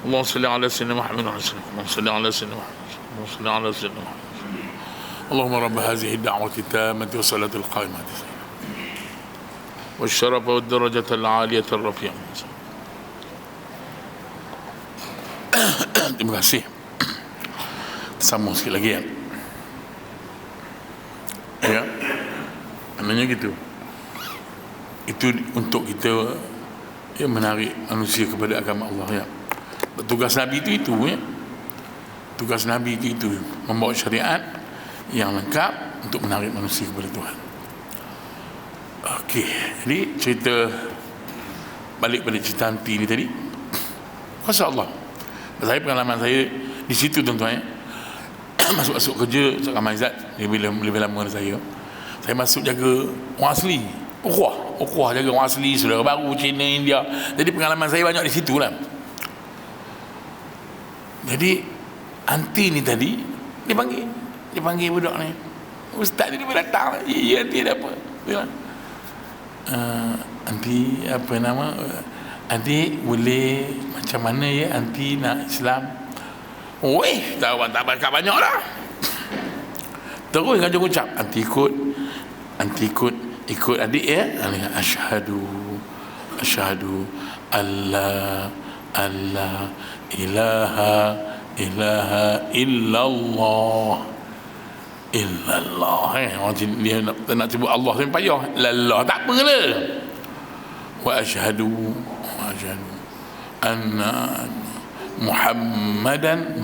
اللهم صل على سيدنا محمد وعلى آله. اللهم صل على سيدنا محمد. اللهم صل على سيدنا محمد. اللهم رب هذه الدعوة التامة والصلاة القائمة والشرف والدرجة العالية الرفيعة. Terima kasih. Sambung sikit lagi ya. Ya. Maknanya gitu. Itu untuk kita menarik manusia kepada agama Allah ya. Tugas Nabi itu ya. Tugas Nabi itu membawa syariat yang lengkap untuk menarik manusia kepada Tuhan. Okey, jadi cerita balik cerita hanti ni tadi. Masya-Allah. Saya pengalaman saya di situ tuan-tuan ya. Masuk kerja sekarang Aizat dia lebih lama dari saya. Saya masuk jaga orang asli. Ukhuwah jaga orang asli, saudara baru Cina, India. Jadi pengalaman saya banyak di situ lah. Jadi anti ni tadi dia panggil budak ni. Ustaz ni dia datang. Ya, anti ada apa? Dia anti apa nama? Adik boleh macam mana ya anti nak Islam? Weh, tak berkat banyak dah. Terus ngajak ucap anti ikut adik ya. Asyhadu alla ilaha illallah. Dia nak sebut Allah tu payah. Allah tak apa ke? Wa asyhadu anna Muhammadan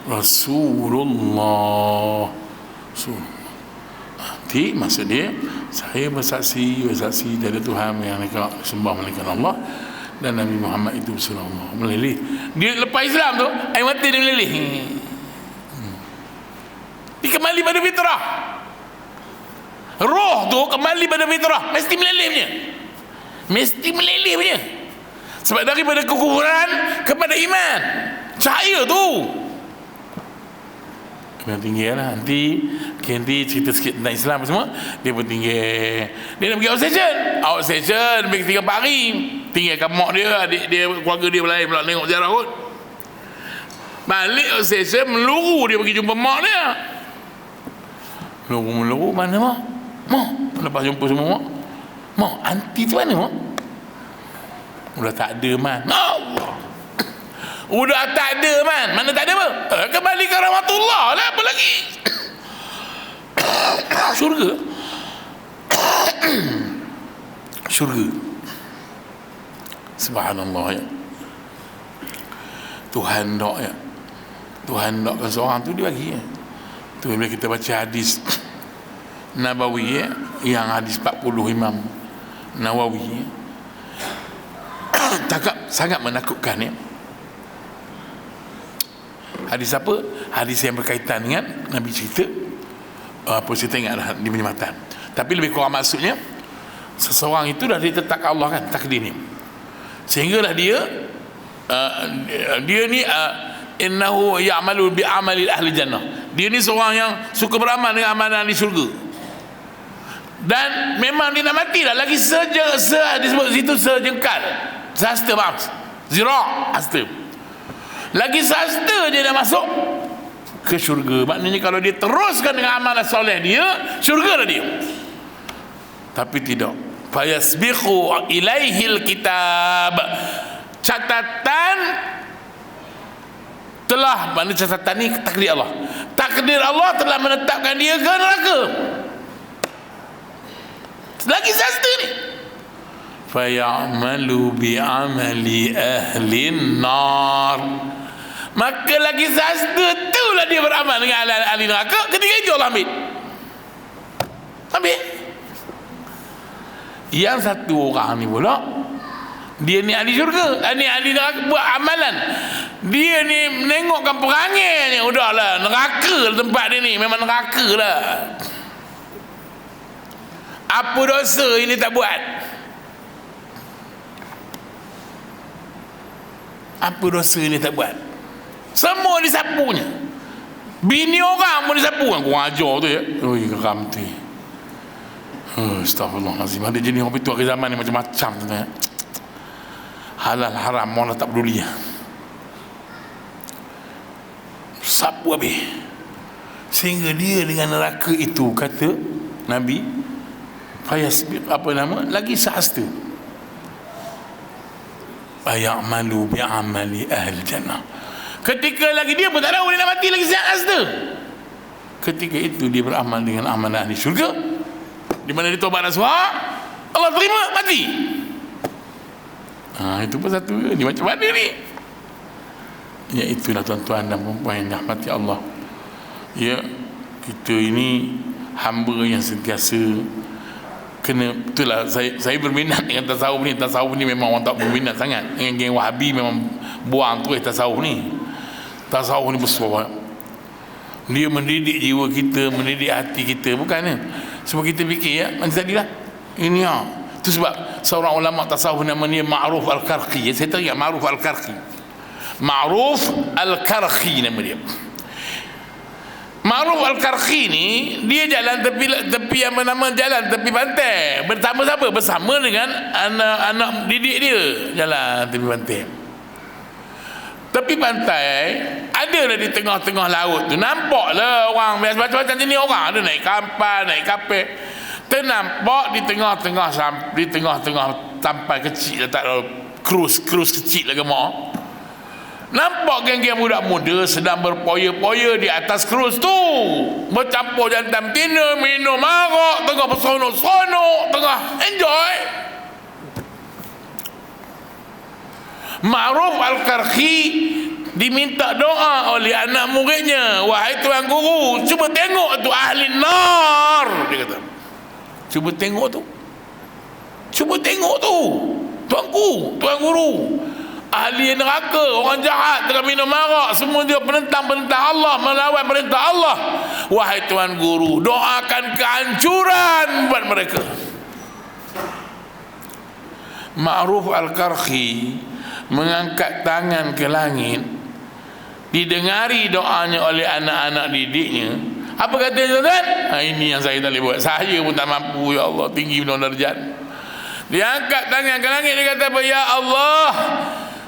Rasulullah. Nanti maksud dia, saya bersaksi tiada Tuhan yang nak sembah melainkan Allah dan Nabi Muhammad itu Rasulullah. Meleleh dia lepas Islam tu, air mata dia meleleh. Dia kembali pada fitrah. Roh tu kembali pada fitrah, mesti meleleh punya. Sebab daripada kekufuran kepada iman, cahaya tu yang tinggi lah. Nanti cerita sikit tentang Islam semua. Dia pun tinggi. Dia nak pergi outstation pergi 3-4 hari. Tinggalkan mak dia, adik dia, keluarga dia lain pula tengok ziarah kot. Balik outstation, meluru dia pergi jumpa mak dia. Meluru mana mak? Lepas jumpa semua mak, anti tu mana mak? Udah tak ada man. Allah, udah tak ada man. Mana tak ada apa? Kembali ke rahmatullah lah, apa lagi? Syurga. Subhanallah ya. Tuhan dokkan seorang tu dia bagi ya. Tu bila kita baca hadis Nabawi ya, yang hadis 40 Imam Nawawi ya, sangat menakutkan ya. Hadis apa? Hadis yang berkaitan dengan Nabi cerita apa cerita ingat di punya matan. Tapi lebih kurang maksudnya, seseorang itu dah ditetapkan Allah kan takdir ni, sehinggalah dia ni innahu ya'malu bi amali ahli jannah. Dia ni seorang yang suka beramal dengan amalan ahli syurga. Dan memang dia nak mati dah lagi disebut situ sejengkal. Sehasta maaf. Zira' hasta. Lagi sehasta dia dah masuk ke syurga. Maknanya kalau dia teruskan dengan amalan soleh dia, syurga dah dia. Tapi tidak. Fayasbiqu ilaihil kitab. Catatan telah, mana catatan ni takdir Allah. Takdir Allah telah menetapkan dia ke neraka. Lagi sehasta ni. Fayamalu bi'amali ahlin nar. Maka lagi sehasta itulah dia beramal dengan ahli neraka. Ketika itu Allah ambil. Yang satu orang ni pula, dia ni ahli syurga, ni ahli neraka, buat amalan. Dia ni menengokkan perangai ni, udahlah neraka lah tempat dia ni, memang neraka lah. Apa dosa ini tak buat? Apa dosa ini tak buat? Semua disapunya. Bini orang pun disapu. Kurang ajar tu ya. Oi, geram tu. Astagfirullahalazim. Ada jenis orang itu akhir zaman ni macam-macam tu ya. Halal haram Allah tak peduli ya. Sapu habis. Sehingga dia dengan neraka itu, kata Nabi, lagi sehasta. Ayamalu bi'amali ahli jannah. Ketika lagi dia pun tak tahu dia nak mati, lagi sehasta. Ketika itu dia beramal dengan amalan ahli syurga, di mana dia taubat nasuha, Allah terima, mati. Itu pun satu ni macam mana ni? Ya, itulah tuan-tuan dan puan-puan yang dirahmati Allah. Ya, kita ini hamba yang sentiasa kena, itulah saya berminat dengan tasawuf ni. Tasawuf ni memang orang tak berminat sangat. Dengan geng Wahabi memang buang terus tasawuf ni. Tasawuf ni besar. Dia mendidik jiwa kita, mendidik hati kita, bukan ya? Sebab kita fikir ya, macam tadi lah. Ini ya. Itu sebab seorang ulama tasawuf namanya Ma'ruf Al-Karqi. Saya teringat Ma'ruf Al-Karqi. Ma'ruf Al-Karhi nama dia. Ma'ruf Al-Karhi ni dia jalan tepi yang bernama jalan tepi pantai bersama siapa? Bersama dengan anak didik dia jalan tepi pantai. Tepi pantai ada lah di tengah-tengah laut tu, nampaklah orang macam-macam jenis orang, ada naik kapal, naik kapal. Ternampak di tengah-tengah sampai kecil, tak ada cruise kecil lagi mak. Nampak geng-geng budak muda sedang berpoya-poya di atas cruise tu, bercampur jantan betina, minum arak, tengah bersonok-sonok, tengah enjoy. Ma'ruf Al-Karhi diminta doa oleh anak muridnya, wahai tuan guru, cuba tengok tu ahli nar, dia kata. Cuba tengok tu tuan guru, ahli neraka, orang jahat, tengah minum arak, semua dia penentang Allah, melawan perintah Allah. Wahai tuan guru, doakan kehancuran buat mereka. Ma'ruf Al-Karhi mengangkat tangan ke langit, didengari doanya oleh anak-anak didiknya. Apa kata tuan? Ini yang saya tak boleh buat, saya pun tak mampu, ya Allah, tinggi benar darjat. Dia angkat tangan ke langit, dia kata apa? Ya Allah,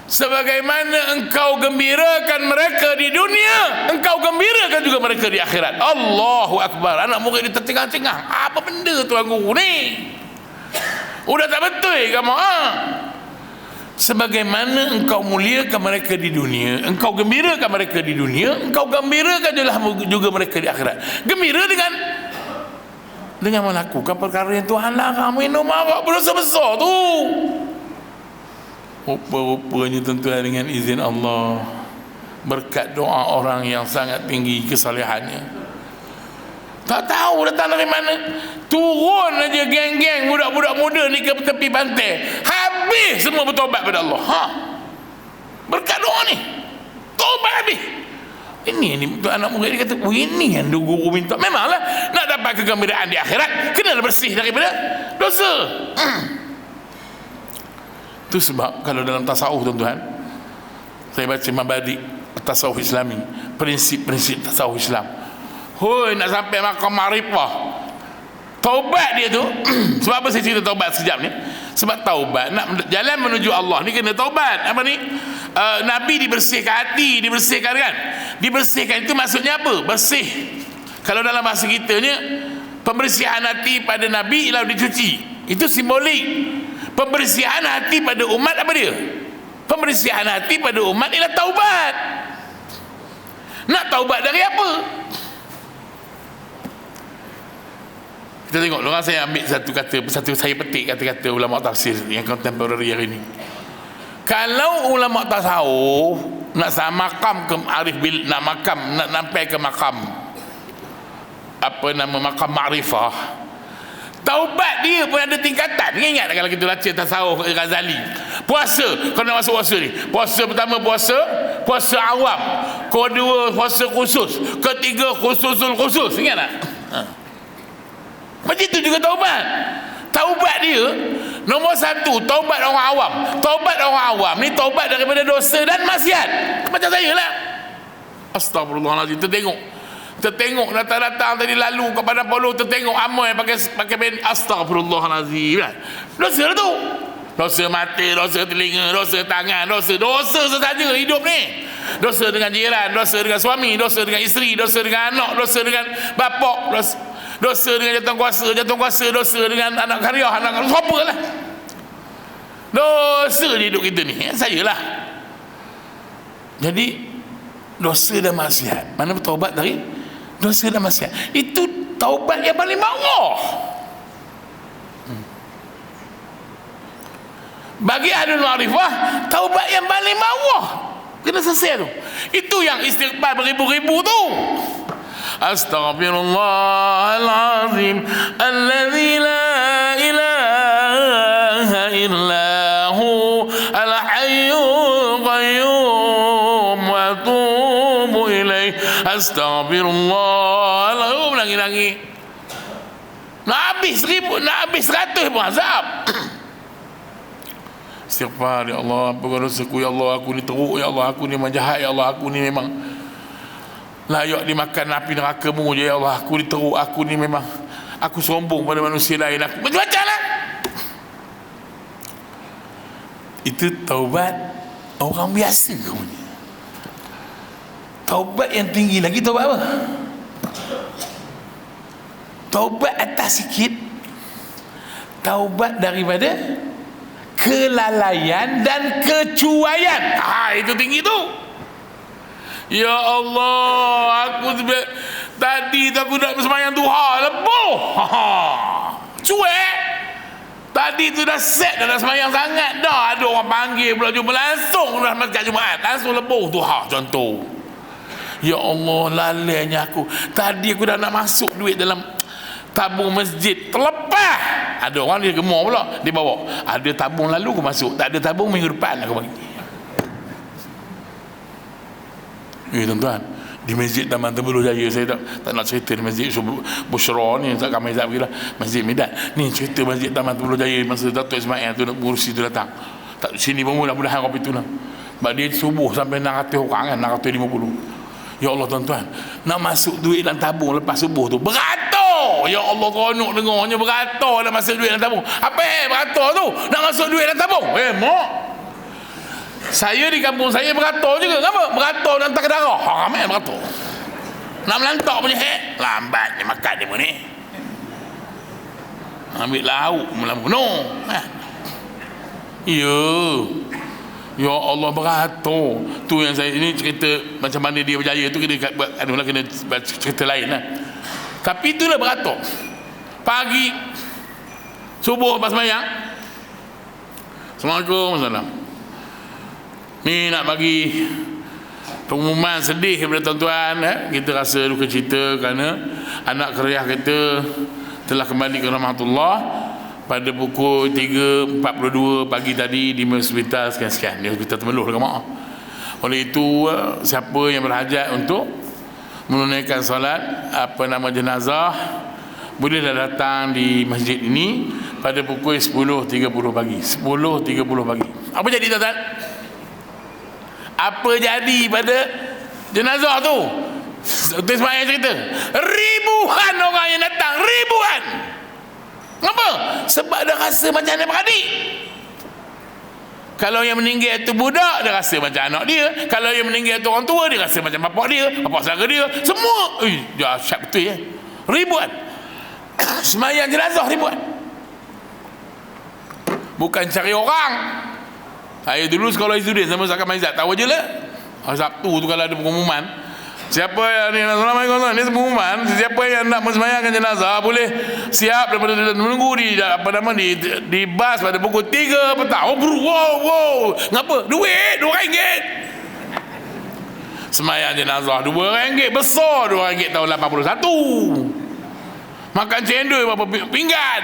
sebagaimana engkau gembirakan mereka di dunia, engkau gembirakan juga mereka di akhirat. Allahu Akbar. Anak murid dia tercengang-cengang, apa benda tuan guru ni? Udah tak betul kamu Sebagaimana engkau muliakan mereka di dunia, engkau gembirakan mereka di dunia, engkau gembirakan juga mereka di akhirat. Gembira dengan melakukan perkara yang Tuhan larang, minum arak, berdosa besar tu. Rupa-rupanya tuan-tuan, dengan izin Allah, berkat doa orang yang sangat tinggi kesalehannya, tak tahu datang dari mana, turun aja geng-geng budak-budak muda ni ke tepi pantai, habis semua bertobat pada Allah. Berkat doa ni, tobat habis. Ini anak murid dia kata, ini yang guru minta. Memanglah nak dapat kegembiraan di akhirat, kenalah bersih daripada dosa. Itu sebab kalau dalam tasawuf tuan-tuan, saya baca Mabadi Tasawuf Islami, prinsip-prinsip tasawuf Islam. Nak sampai makam ma'rifah, taubat dia tu sebab apa saya cerita taubat sekejap ni? Sebab taubat, nak jalan menuju Allah ni kena taubat. Apa ni? Nabi dibersihkan hati, dibersihkan kan? Dibersihkan itu maksudnya apa? Bersih. Kalau dalam bahasa kita ni, pembersihan hati pada Nabi ialah dicuci. Itu simbolik. Pembersihan hati pada umat apa dia? Pembersihan hati pada umat ialah taubat. Nak taubat dari apa? Kita tengok, orang saya ambil satu saya petik kata-kata ulama tafsir yang contemporary hari ini. Kalau ulama tasawuf nak makam ke arif bil, nak sampai ke makam makam ma'rifah, taubat dia pun ada tingkatan. Ingat kalau kita baca tasawuf Ghazali, puasa, kalau nak masuk puasa ni, puasa pertama puasa awam, kedua puasa khusus, ketiga khususul khusus. Ingat tak? Macam itu juga taubat. Taubat dia nombor satu, taubat orang awam. Taubat orang awam ni taubat daripada dosa dan maksiat. Macam saya lah. Astagfirullahaladzim. Tertengok datang-datang tadi lalu ke Padang Polo, tertengok amai pakai astagfirullahaladzim. Dosa lah tu. Dosa mata, dosa telinga, dosa tangan, dosa sahaja hidup ni. Dosa dengan jiran, dosa dengan suami, dosa dengan isteri, dosa dengan anak, dosa dengan bapak, dosa dengan jatuh kuasa, dosa dengan anak karya, anak siapa lah. Dosa di hidup kita ni, saya lah. Jadi dosa dan maksiat, mana bertaubat dari dosa dan maksiat, itu taubat yang paling bawah. Bagi ahlul ma'rifah, taubat yang paling bawah, kena selesai tu. Itu yang istighfar beribu-ribu tu. Astaghfirullahalazim alladzi la ilaha illahu al-hayyul qayyum wa atubu ilaih. Astaghfirullah. Lagi nak habis 1,000 pun azab. Istighfar, ya Allah, ampunkan dosaku, ya Allah, aku ni teruk, ya Allah, aku ni memang jahat, ya Allah, aku ni memang layak dimakan api neraka-Mu je, ya Allah, aku ni teruk, aku ni memang, aku sombong pada manusia lain, aku macam-macam lah. Itu taubat orang biasa punya. Taubat yang tinggi lagi taubat apa? Taubat atas sikit, taubat daripada kelalaian dan kecuaian. Itu tinggi tu. Ya Allah, aku tadi tu aku nak sembahyang duha leboh. Cuek. Tadi tu dah set, dah nak sembahyang sangat dah. Ada orang panggil pula jumpa langsung dah masjid Jumaat, langsung leboh duha contoh. Ya Allah, lalainya aku. Tadi aku dah nak masuk duit dalam tabung masjid, terlepas. Ada orang dia gemar pula, dia bawa. Ada tabung lalu aku masuk, tak ada tabung minggu depan aku bagi. Tuan-tuan, di masjid Taman Terbelu Jaya, saya tak nak cerita di masjid Bushra ni, tak ramai tak pergilah Masjid Medan. Ni cerita masjid Taman Terbelu Jaya masa Datuk Ismail tu nak berurusi tu datang. Tak sini pun mudah-mudahan kopi tu lah. Sebab dia subuh sampai 600 orang kan, 650. Ya Allah tuan-tuan, nak masuk duit dalam tabung lepas subuh tu beratur. Ya Allah, konok dengarnya beratur nak masuk duit dalam tabung. Apa beratur tu? Nak masuk duit dalam tabung? Mak, saya di kampung saya beratur juga. Kenapa? Beratur dan tak darah. Ramai beratur. Nak melantak punya lambatnya makan dia pun ni. Ambil lauk melambuh. Ya. Ya Allah, beratur. Tu yang saya ini cerita macam mana dia berjaya tu, kena cerita lain lah. Tapi itulah beratur. Pagi subuh lepas sembahyang, Assalamualaikum warahmatullahi wabarakatuh. Ni nak bagi pengumuman sedih kepada tuan-tuan. Kita rasa duka cita kerana anak keriah kita telah kembali ke rahmatullah pada pukul 3.42 pagi tadi di hospital sekian-sekian, di hospital Temeloh dekat Maah. Oleh itu, siapa yang berhajat untuk menunaikan solat jenazah, bolehlah datang di masjid ini pada pukul 10.30 pagi. 10.30 pagi. Apa jadi tuan-tuan? Apa jadi pada jenazah tu? Dr. Ismail cerita, ribuan orang yang datang, ribuan. Kenapa? Sebab dia rasa macam anak beradik. Kalau yang meninggal itu budak, dia rasa macam anak dia. Kalau yang meninggal itu orang tua, dia rasa macam bapak dia, bapak saudara dia. Semua dahsyat betul ya. Ribuan. Sembahyang jenazah ribuan. Bukan cari orang. Saya dulu sekolah Izzuddin sama Zakat Maizat, tahu je lah. Sabtu tu kalau ada pengumuman, siapa yang ni, Assalamualaikum, ni pengumuman, siapa yang nak sembahyangkan jenazah boleh siap daripada menunggu di bas pada pukul 3 petang. Wow. Ngapa? Duit RM2. Sembahyang jenazah RM2, besar RM2 tahun 81. Makan cendol berapa pinggan.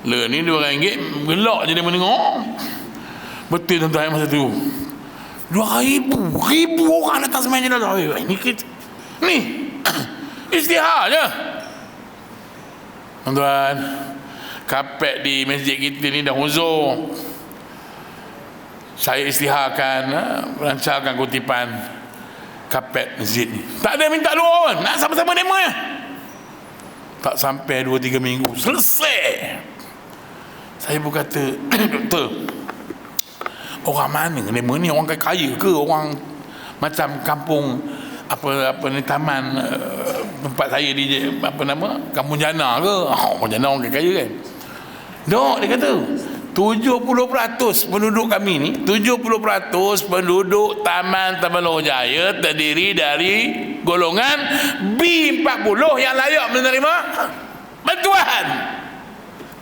Le ni RM2 gelak je dia menengok. Betul tuan-tuan masa tu. 2,000 orang datang sembahyang jenazah. Ni istihar je. Tuan-tuan, kapet di masjid kita ni dah huzur. Saya istiharkan melancarkan kutipan kapet masjid ni. Tak ada minta doa pun, nak sama-sama demo ya. Tak sampai 2-3 minggu selesai. Saya pun kata, doktor, orang mana demo ni? Orang kaya ke? Orang macam kampung apa ni, taman tempat saya di Kampung Jana ke? Kampung Jana orang kaya kan? Dok, dia kata 70% penduduk kami ni, 70% penduduk Taman Temeloh Jaya terdiri dari golongan B40 yang layak menerima bantuan.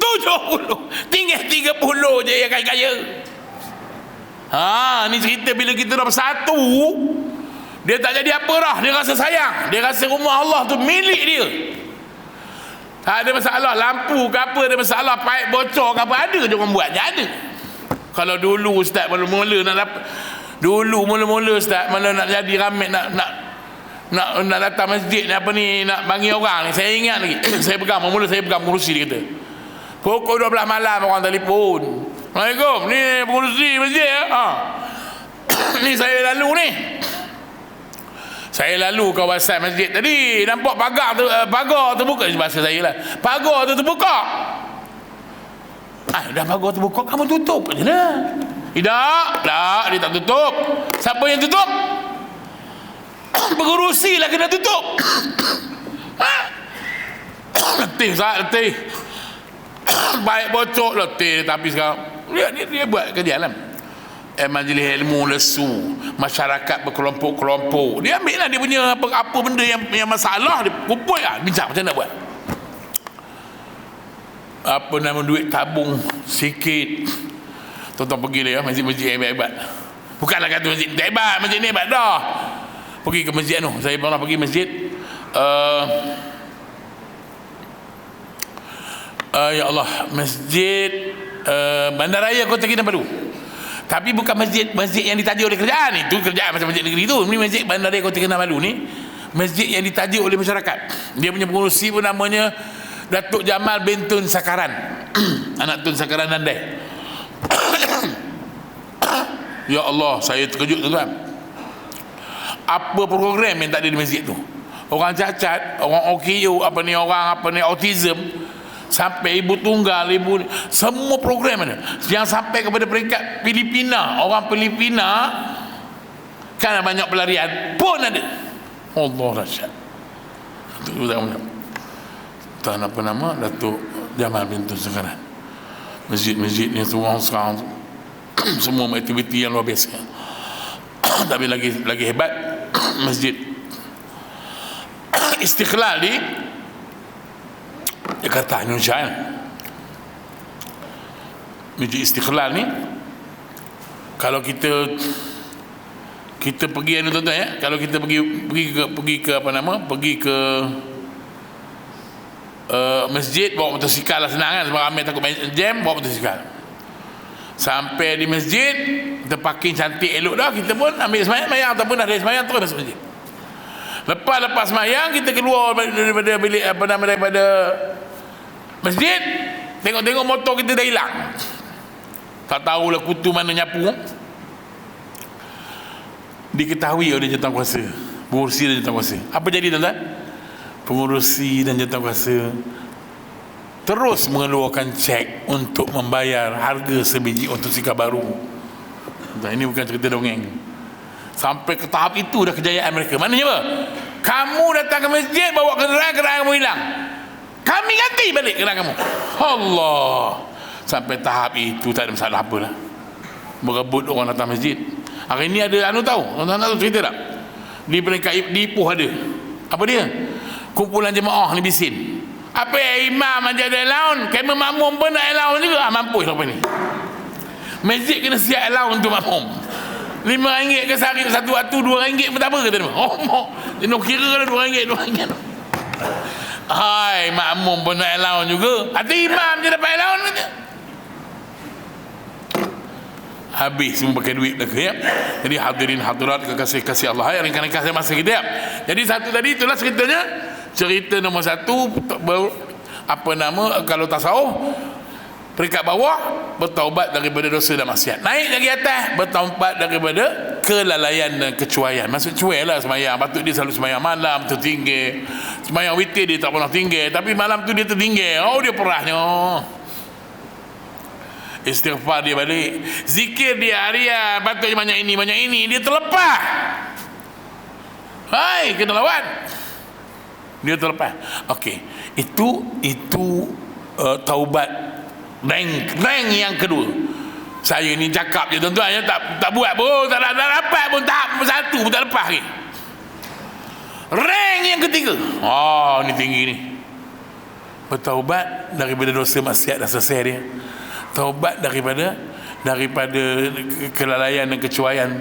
70, tinggal 30 je yang kaya-kaya. Ni cerita bila kita dah bersatu, dia tak jadi apa dah. Dia rasa sayang, dia rasa rumah Allah tu milik dia. Tak ada masalah lampu ke apa, ada masalah paip bocor ke apa, ada je orang buat je ada. Kalau dulu ustaz mula-mula nak dapat, mula-mula ustaz malah nak jadi ramai, nak datang masjid ni, apa ni, nak bagi orang ni, saya ingat lagi saya pegang, mula saya pegang pengurusi dia kata pukul 12 malam orang telefon, Assalamualaikum, ni pengurusi masjid ya. Ni saya lalu ni. Saya lalu kawasan masjid tadi, nampak pagar terbuka, bahasa saya lah. Pagar tu terbuka. Dah pagar terbuka, kamu tutup je lah. Tidak, dia tak tutup. Siapa yang tutup? Pengurusi lah kena tutup. Letih. Baik bocok letih, tapi sekarang dia buat kerja lah. Majlis ilmu lesu, masyarakat berkelompok-kelompok, dia ambil lah dia punya apa benda yang masalah, dia kumpul lah, bincang macam mana buat. Apa nama duit tabung sikit. Tuan-tuan pergi lah ya, masjid-masjid hebat-hebat. Bukanlah kata masjid hebat, masjid ni hebat dah. Pergi ke masjid tu, saya pernah pergi masjid ya Allah, masjid Bandaraya Kota Kinabalu. Tapi bukan masjid yang ditajuk oleh kerajaan. Itu kerajaan macam masjid negeri tu. Ini masjid Bandaraya Kota Kinabalu ni masjid yang ditajuk oleh masyarakat. Dia punya pengurusi pun namanya Datuk Jamal bin Tun Sakaran. Anak Tun Sakaran Nandai. Ya Allah, saya terkejut tuan-tuan. Apa program yang tak ada di masjid tu? Orang cacat, orang OKU, orang autism, sampai ibu tunggal, semua program ada. Yang sampai kepada peringkat Filipina, orang Filipina kan banyak pelarian pun ada. Allah dahsyat. Tak apa nama Datuk Jamal bin Tun Sakaran. Masjid-masjid ni semua sekarang semua aktiviti yang luar biasa. Tapi lagi hebat masjid Istiqlal di Jakarta, Indonesia kan? Masjid Istiqlal ni, kalau kita pergi tuan-tuan ya, kalau kita pergi ke masjid bawa motosikal lah, senang kan, sebab ramai takut jam, bawa motosikal sampai di masjid, kita parking cantik elok dah, kita pun ambil semayang ataupun dah ada semayang terus masuk masjid. Lepas semayang kita keluar daripada bilik daripada masjid, tengok motor kita dah hilang, tak tahulah kutu mana nyapu. Diketahui oleh jawatankuasa, pengurusi dan jawatankuasa. Apa jadi tuan-tuan? Pengurusi dan jawatankuasa terus mengeluarkan cek untuk membayar harga sebiji untuk sikap baru. Dan ini bukan cerita dongeng. Sampai ke tahap itu dah kejayaan mereka. Maknanya apa? Kamu datang ke masjid bawa kenderaan kamu hilang, kami ganti balik kenderaan kamu. Allah. Sampai tahap itu tak ada masalah apalah. Berebut orang datang masjid. Hari ni ada tahu? Tuan-tuan tahu cerita tak? Di peringkat di Ipoh ada. Apa dia? Kumpulan jemaah ni bisin. Apa imam aja ada allowance, kami makmum pun nak allowance juga. Mampus lepas ni. Masjid kena siap allowance untuk makmum. RM5 ke sehari satu waktu, RM2 pun tak apa kata dia. Dia nak kira kalau RM2. Hai, makmum pun nak allowance juga. Hati imam je dapat allowance kata. Habis semua pakai duit mereka ya. Jadi hadirin hadirat kekasih-kasih Allah ya, ringkas masa kita ya. Jadi satu tadi itulah ceritanya. Cerita nombor satu, kalau tasawuf peringkat bawah bertaubat daripada dosa dan maksiat. Naik lagi atas bertaubat daripada kelalaian dan kecuaian. Maksud cuai lah semayang. Patut dia selalu semayang malam tertinggi. Semayang witir dia tak pernah tinggi, tapi malam tu dia tertinggi. Oh, dia perahnya. Istighfar dia balik, zikir dia harian, patutnya banyak ini, dia terlepas. Hai, kena lawan. Dia terlepas. Okey, itu taubat rank yang kedua. Saya ni cakap je tuan-tuan ya, tak buat pun, tak dapat pun, tahap satu pun tak lepas lagi. Rank yang ketiga. Oh, ni tinggi ni. Bertaubat daripada dosa maksiat dah selesai dia. Taubat daripada kelalaian dan kecuaian.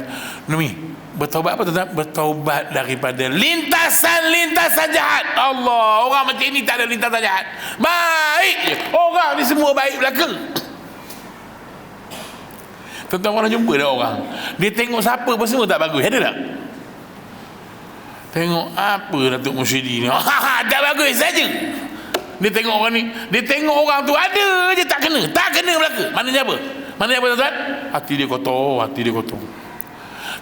Numi, bertaubat apa tuan-tuan? Bertaubat daripada lintasan jahat. Allah, orang macam ini tak ada lintasan jahat. Baik je. Orang ni semua baik belaka. Tuan-tuan pernah jumpa dah orang, dia tengok siapa pun semua tak bagus, ada tak? Tengok apa Datuk Musyidi ni, tak bagus saja. Dia tengok orang ni, dia tengok orang tu ada je tak kena belaka. Maknanya apa? Mana apa tuan? Hati dia kotor, hati dia kotor.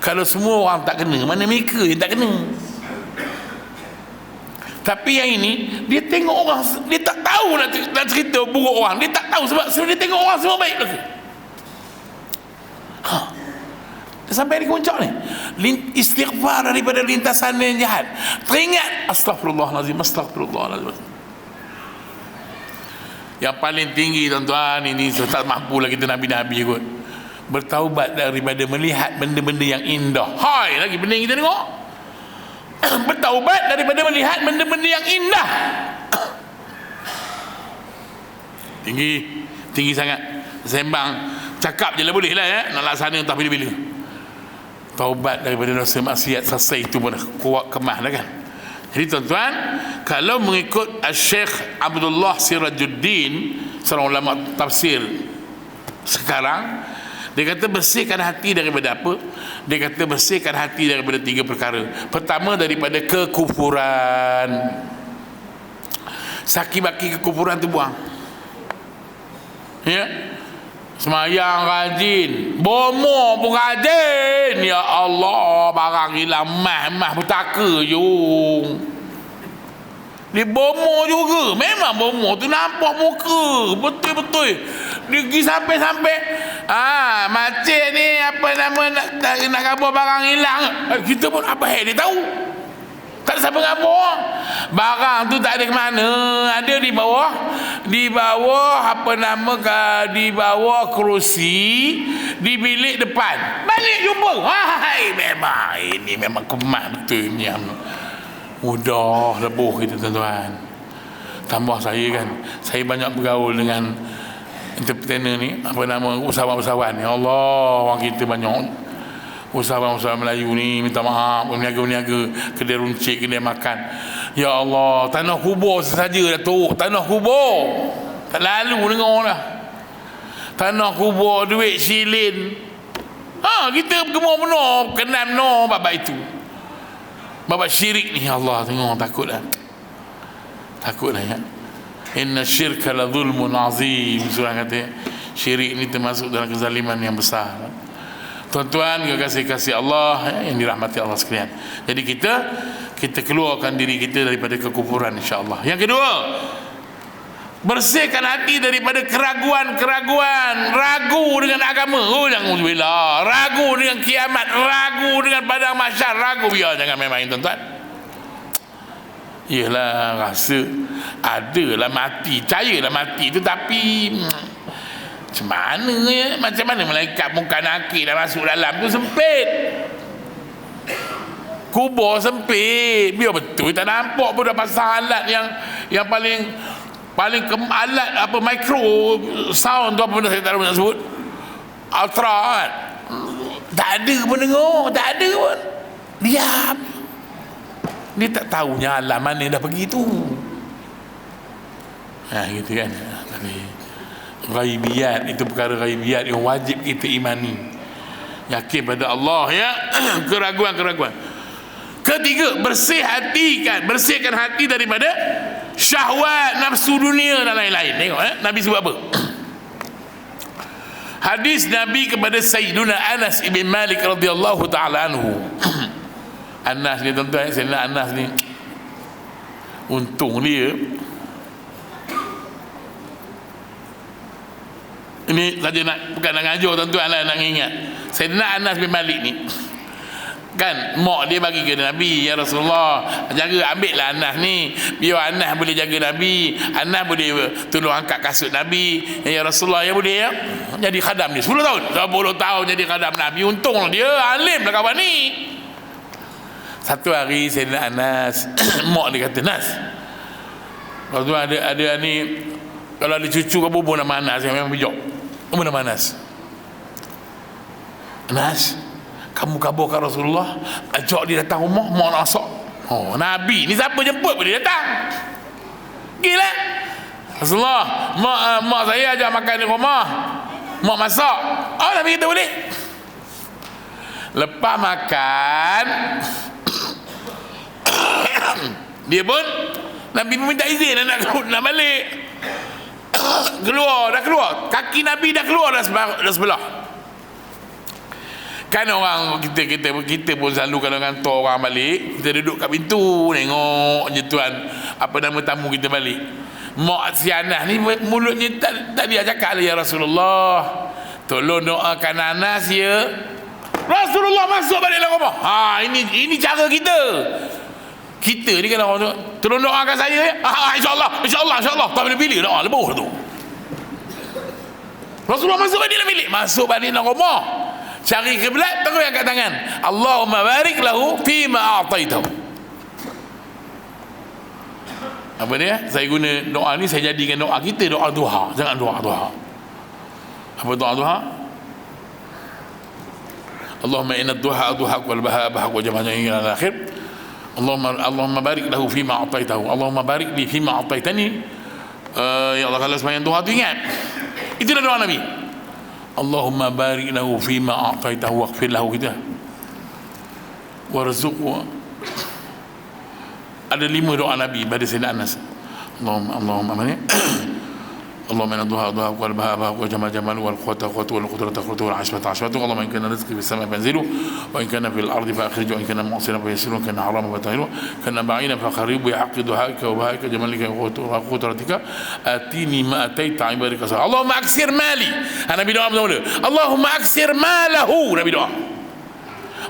Kalau semua orang tak kena, mana mereka yang tak kena? Tapi yang ini, dia tengok orang, dia tak tahu nak cerita buruk orang. Dia tak tahu sebab dia tengok orang semua baik lagi. Sampai di puncak ni, istighfar daripada lintasan yang jahat. Teringat astagfirullahalazim, astagfirullahalazim. Yang paling tinggi tuan-tuan, ini tak mampulah kita nabi-nabi kot, bertaubat daripada melihat benda-benda yang indah. Hai lagi benda yang kita tengok. Bertaubat daripada melihat benda-benda yang indah. Tinggi sangat. Sembang cakap je lah boleh lah ya, nak laksana entah bila-bila. Taubat daripada dosa maksiat, selesai, itu pun dah kuat kemah dah kan. Jadi tuan-tuan, kalau mengikut Syekh Abdullah Sirajuddin, seorang ulama tafsir sekarang, dia kata bersihkan hati daripada apa? Dia kata bersihkan hati daripada 3 perkara. Pertama, daripada kekufuran. Saki-baki kekufuran tu buang. Ya. Semayang rajin, bomo pun rajin. Ya Allah, barang hilang, mah petaka je. Dia bomo juga. Memang bomo tu nampak muka betul-betul. Dia pergi sampai-sampai macam ni apa nama nak kabur barang hilang. Kita pun apa dia tahu. Tak ada siapa kabur. Barang tu tak ada ke mana. Ada di bawah apa nama, di bawah kerusi di bilik depan. Balik jumpa. Hai, memang ini memang kemat betul ni. Mudah lebuh kita tuan-tuan. Tambah saya kan, saya banyak bergaul dengan entrepreneur ni, apa nama, usahawan-usahawan. Ya Allah, orang kita banyak usahawan-usahawan Melayu ni minta maaf, berniaga-niaga, kedai runcit, kedai makan. Ya Allah, tanah kubur saja Datuk, tanah kubur. Tak lalu dengar dah. Tanah kubur, duit silin. Kita gemar benar, kenal benar babak itu. Babak syirik ni, ya Allah, tengok, takutlah ya. Inna syirka la zulmun azim. Surah kata syirik ni termasuk dalam kezaliman yang besar. Tuan-tuan, kekasih-kasih Allah yang dirahmati Allah sekalian. Jadi kita keluarkan diri kita daripada kekufuran, insya-Allah. Yang kedua, bersihkan hati daripada keraguan-keraguan, ragu dengan agama. Alhamdulillah, ragu dengan kiamat, ragu dengan padang mahsyar, ragu. Biar jangan main-main tuan-tuan. Yelah, rasa adalah mati, percayalah mati tu, tapi macam mana ya? Macam mana malaikat muka nakir dah masuk dalam tu, sempit. Kubur sempit. Biar betul tak nampak pun dah pasang alat yang paling alat apa, micro sound tu, apa benda saya tak tahu nak sebut, ultra kan. Tak ada pun dengar, tak ada pun. Diam. Dia tak tahunya alam mana dah pergi tu. Gitu kan. Tapi ghaibiyat itu perkara ghaibiyat yang wajib kita imani, yakin pada Allah ya. Keraguan-keraguan. Ketiga, bersihkan hati daripada syahwat, nafsu dunia dan lain-lain. Tengok Nabi sebut apa? Hadis Nabi kepada Sayyiduna Anas ibn Malik radhiyallahu taala anhu. Anas ni tuan-tuan, Sayyidina Anas ni, untung dia ini saja, bukan nak ngajar tuan-tuan lah, nak ingat Sayyidina Anas bin Malik ni kan, mak dia bagi ke Nabi, ya Rasulullah, jaga, ambil lah Anas ni, biar Anas boleh jaga Nabi, Anas boleh tolong angkat kasut Nabi, ya Rasulullah, ya boleh ya. Jadi khadam ni 10 tahun jadi khadam Nabi. Untung dia alim lah kawan ni. Satu hari Sayyidina Anas mak dia kata, Nas, kalau tu ada ni, kalau ada cucu ke bubur nama Anas, yang memang bijak, apa nama Anas? Anas, kamu kabarkan Rasulullah, ajak dia datang rumah, mak nak masak. Nabi ni siapa jemput pun dia datang. Gila Rasulullah, mak saya ajak makan di rumah, mak masak. Nabi kata boleh. Lepas makan dia pun, Nabi pun minta izin nak balik. dah keluar. Kaki Nabi dah keluar dah sebelah. Kan orang kita pun selalu kalau hantar orang balik, kita duduk kat pintu tengok je tuan apa nama tamu kita balik. Mak si Anas ni mulutnya tak dia cakap lah, ya Rasulullah, tolong doakan Anas ya. Rasulullah masuk balik dalam rumah. Ini cara kita. Kita ni kan orang tu, tolong doakan saya ya. InsyaAllah tak boleh pilih doa lebur tu. Rasulullah masuk balik dalam bilik, masuk balik dalam rumah, cari kiblat, terus angkat tangan, Allahumma barik lahu fima a'taitahu. Apa dia? Saya guna doa ni, saya jadikan doa kita doa duha, jangan doa duha. Apa doa duha? Allahumma inna duha duha wal baha baha wa jama'a ila akhir. Allahumma barik lahu fima a'taitahu. Allahumma barik li fima a'taitani. Ya Allah, kalau sembahyang duha tu ingat. Itulah doa Nabi. Allahumma barik lahu fima a'taitahu waghfir lahu kita. Warzuqhu. Ada 5 doa Nabi pada Sayyidina Anas. Allahumma اللهم ان الضحى ضحى والبهاء بهاء والجمال جمال والقوة قوة والقدرة قدرة والعشرة عشرة. اللهم ان كان رزقي في السماء فانزله وان كان في الارض فاخرجه وان كان معصرا فيسره وان كان حراما فطهره كان بعيدا فقريب بحق دعائك وبهائك جمالك وقدرتك اتيني ما اتيت عبادك صالح. اللهم اكثر مالي. Nabi doa betul. Allahumma aksir malahu. Nabi doa.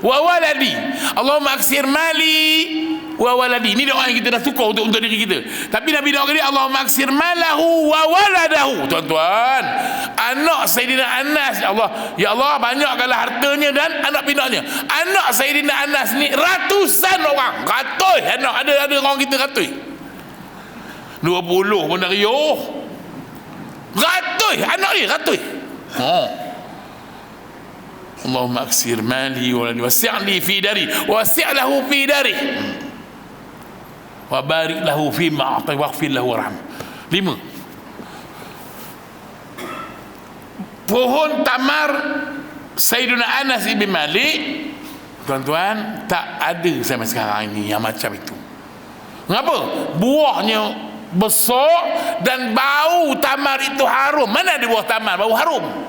Wa waladi. Allahumma aksir mali wa waladi. Ini doa yang kita dah suka untuk diri kita. Tapi Nabi doa kali, Allahumma aksir malahu wa waladahu. Tuan-tuan, anak Sayyidina Anas, ya Allah banyakkanlah hartanya dan anak pinaknya. Anak Sayyidina Anas ni ratusan orang, ratus anak, ada orang kita ratus, 20 pun dah riuh, ratus anak ni, ratus. Allahumma aksir mali wa waladi wasi' fi dari wasi' lahu fi dari wa barik lahu fi ma a'tai waghfir lahu warham. 5. Pohon tamar Sayyidina Anas bin Malik, tuan-tuan, tak ada sampai sekarang ini yang macam itu. Kenapa? Buahnya besar dan bau tamar itu harum. Mana ada buah tamar bau harum?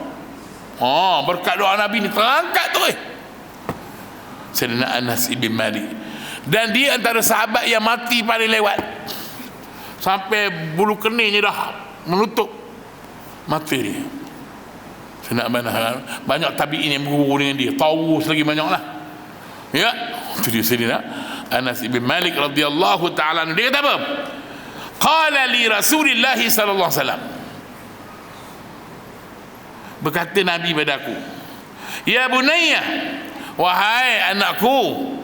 Berkat doa Nabi ni terangkat tu Sayyidina Anas bin Malik. Dan dia antara sahabat yang mati paling lewat, sampai bulu keningnya dah menutup mata dia. Banyak tabi'in yang berguru dengan dia, Tawus lagi banyak lah. Ya, itu dia Sayyidina Anas bin Malik radhiyallahu ta'ala. Dia kata apa? Qala li Rasulillah sallallahu alaihi wasallam, berkata Nabi padaku, ya bunayya, wahai anakku,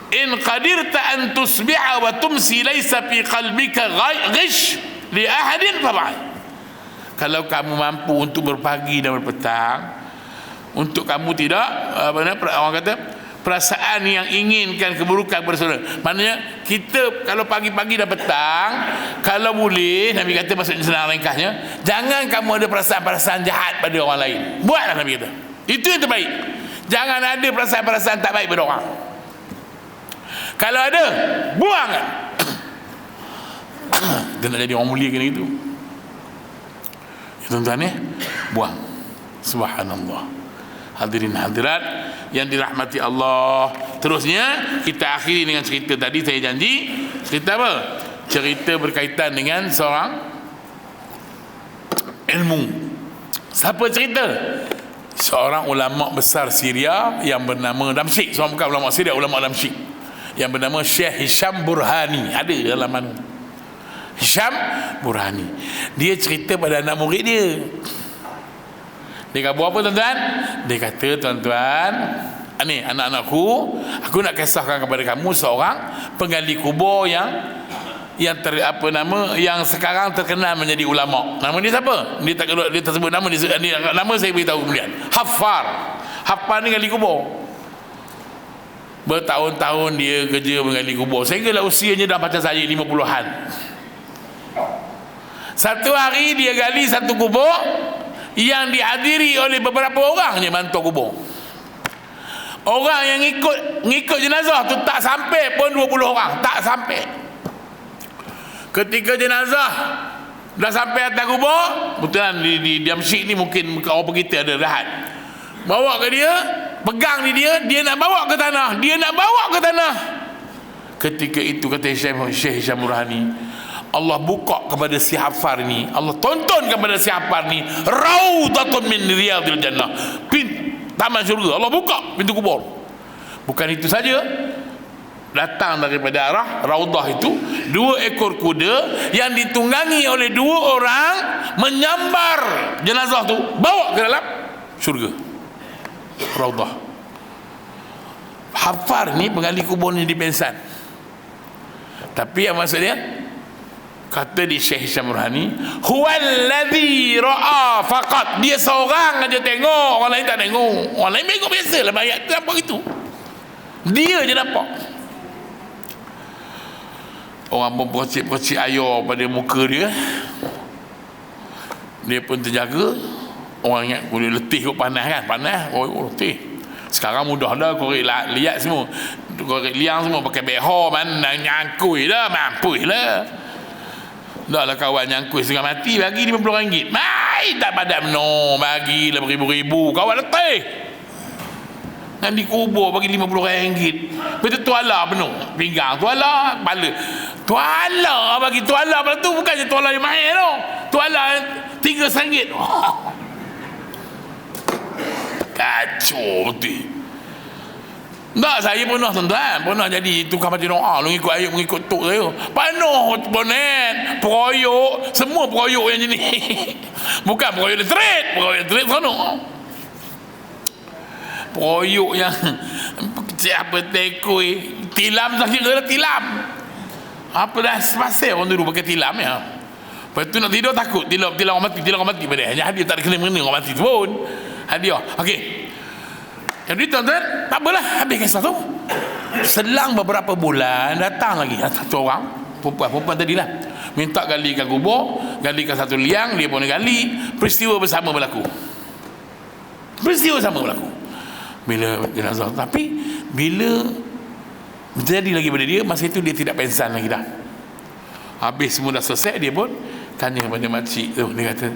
in qadirta an tusbi'a wa tumsi laysa fi qalbika ghish li ahadin fa'al. Kalau kamu mampu untuk berpagi dan berpetang, untuk kamu tidak orang kata perasaan yang inginkan keburukan bersaudara. Maknanya kita kalau pagi-pagi dan petang, kalau boleh, Nabi kata, maksudnya senang ringkasnya, jangan kamu ada perasaan-perasaan jahat pada orang lain. Buatlah, Nabi kata. Itu yang terbaik. Jangan ada perasaan-perasaan tak baik pada orang. Kalau ada, buang. Dia nak jadi orang mulia kena gitu. Ya, tuan-tuan ya, buang. Subhanallah. Hadirin hadirat yang dirahmati Allah. Terusnya kita akhiri dengan cerita tadi. Saya janji cerita apa? Cerita berkaitan dengan seorang ilmu. Siapa cerita? Seorang ulama besar Syria yang bernama Damsyik. Seorang bukan ulama Syria, ulama Damsyik yang bernama Syekh Hisham Burhani. Ada dalam mana? Hisham Burhani. Dia cerita pada anak murid dia. Dia kata apa, tuan-tuan? Dia kata, tuan-tuan, ni anak-anakku, aku nak kisahkan kepada kamu seorang penggali kubur yang yang sekarang terkenal menjadi ulama. Nama dia siapa? Dia tak sebut nama dia, nama saya beritahu kemudian. Haffar ni gali kubur. Bertahun-tahun dia kerja menggali kubur, sehinggalah usianya dah macam saya, 50-an. Satu hari dia gali satu kubur yang dihadiri oleh beberapa orang je bantu kubur. Orang yang ngikut jenazah tu tak sampai pun 20 orang, tak sampai. Ketika jenazah Dah sampai atas kubur, betulan di Damsyik ni mungkin orang kita ada rahat. Bawa ke dia, pegang di dia, dia nak bawa ke tanah, Ketika itu kata Syekh Hisham Burhani, Allah buka kepada si Hafar ni, Allah tonton kepada si Hafar ni Raudatun min riyadil jannah, taman syurga. Allah buka pintu kubur. Bukan itu saja, datang daripada arah Raudah itu 2 ekor kuda yang ditunggangi oleh 2 orang menyambar jenazah tu, bawa ke dalam syurga Raudah. Hafar ni penggali kubur ni dipensan. Tapi yang maksud dia, kata di Syekh Hisham Burhani, huwallazi ra'a faqat, dia seorang aja tengok, orang lain tak tengok. Orang lain tengok biasalah, mayat tu nampak itu, dia je nampak. Orang pun percik-percik air pada muka dia, dia pun terjaga. Orang ingat kulit letih kot, panas kan, letih. Sekarang mudah dah korek liat semua, korek liang semua pakai beho, mana nyangkui dah, mampus lah. Dah lah kawan nyangkui setengah mati, bagi RM50. Mai tak padat no, bagi lah beribu-ribu, kawan letih. Dan dikubur bagi RM50. Betul tuala penuh, pinggang tuala, kepala tuala, bagi tuala pada tu bukannya tuala yang mahal tu, tuala RM3. Kacau betul. Tak, saya pernah tuan-tuan, pernah jadi tukang baca doa, lu ngikut ayat, mengikut tok saya. Penuh bonet, peroyok, semua peroyok yang jenis. Bukan peroyok letret, sana. Peroyok yang apa tekoi, tilam sakit ke tilam. Apa dah pasal orang dulu pakai tilam ya. Lepas tu nak tidur takut tilam orang mati pada. Hanya hadiah tak ada kena-mengena orang mati tu pun. Hadiah. Okey. Jadi tuan-tuan, tak apalah, habis kisah tu. Selang beberapa bulan, datang lagi satu orang, perempuan tadilah, minta galikan kubur, galikan satu liang, dia pun gali. Peristiwa bersama berlaku. Bila jenazah, tapi bila terjadi lagi pada dia, masa itu dia tidak pensan lagi dah. Habis semua dah selesai, dia pun tanya kepada makcik tu. Dia kata,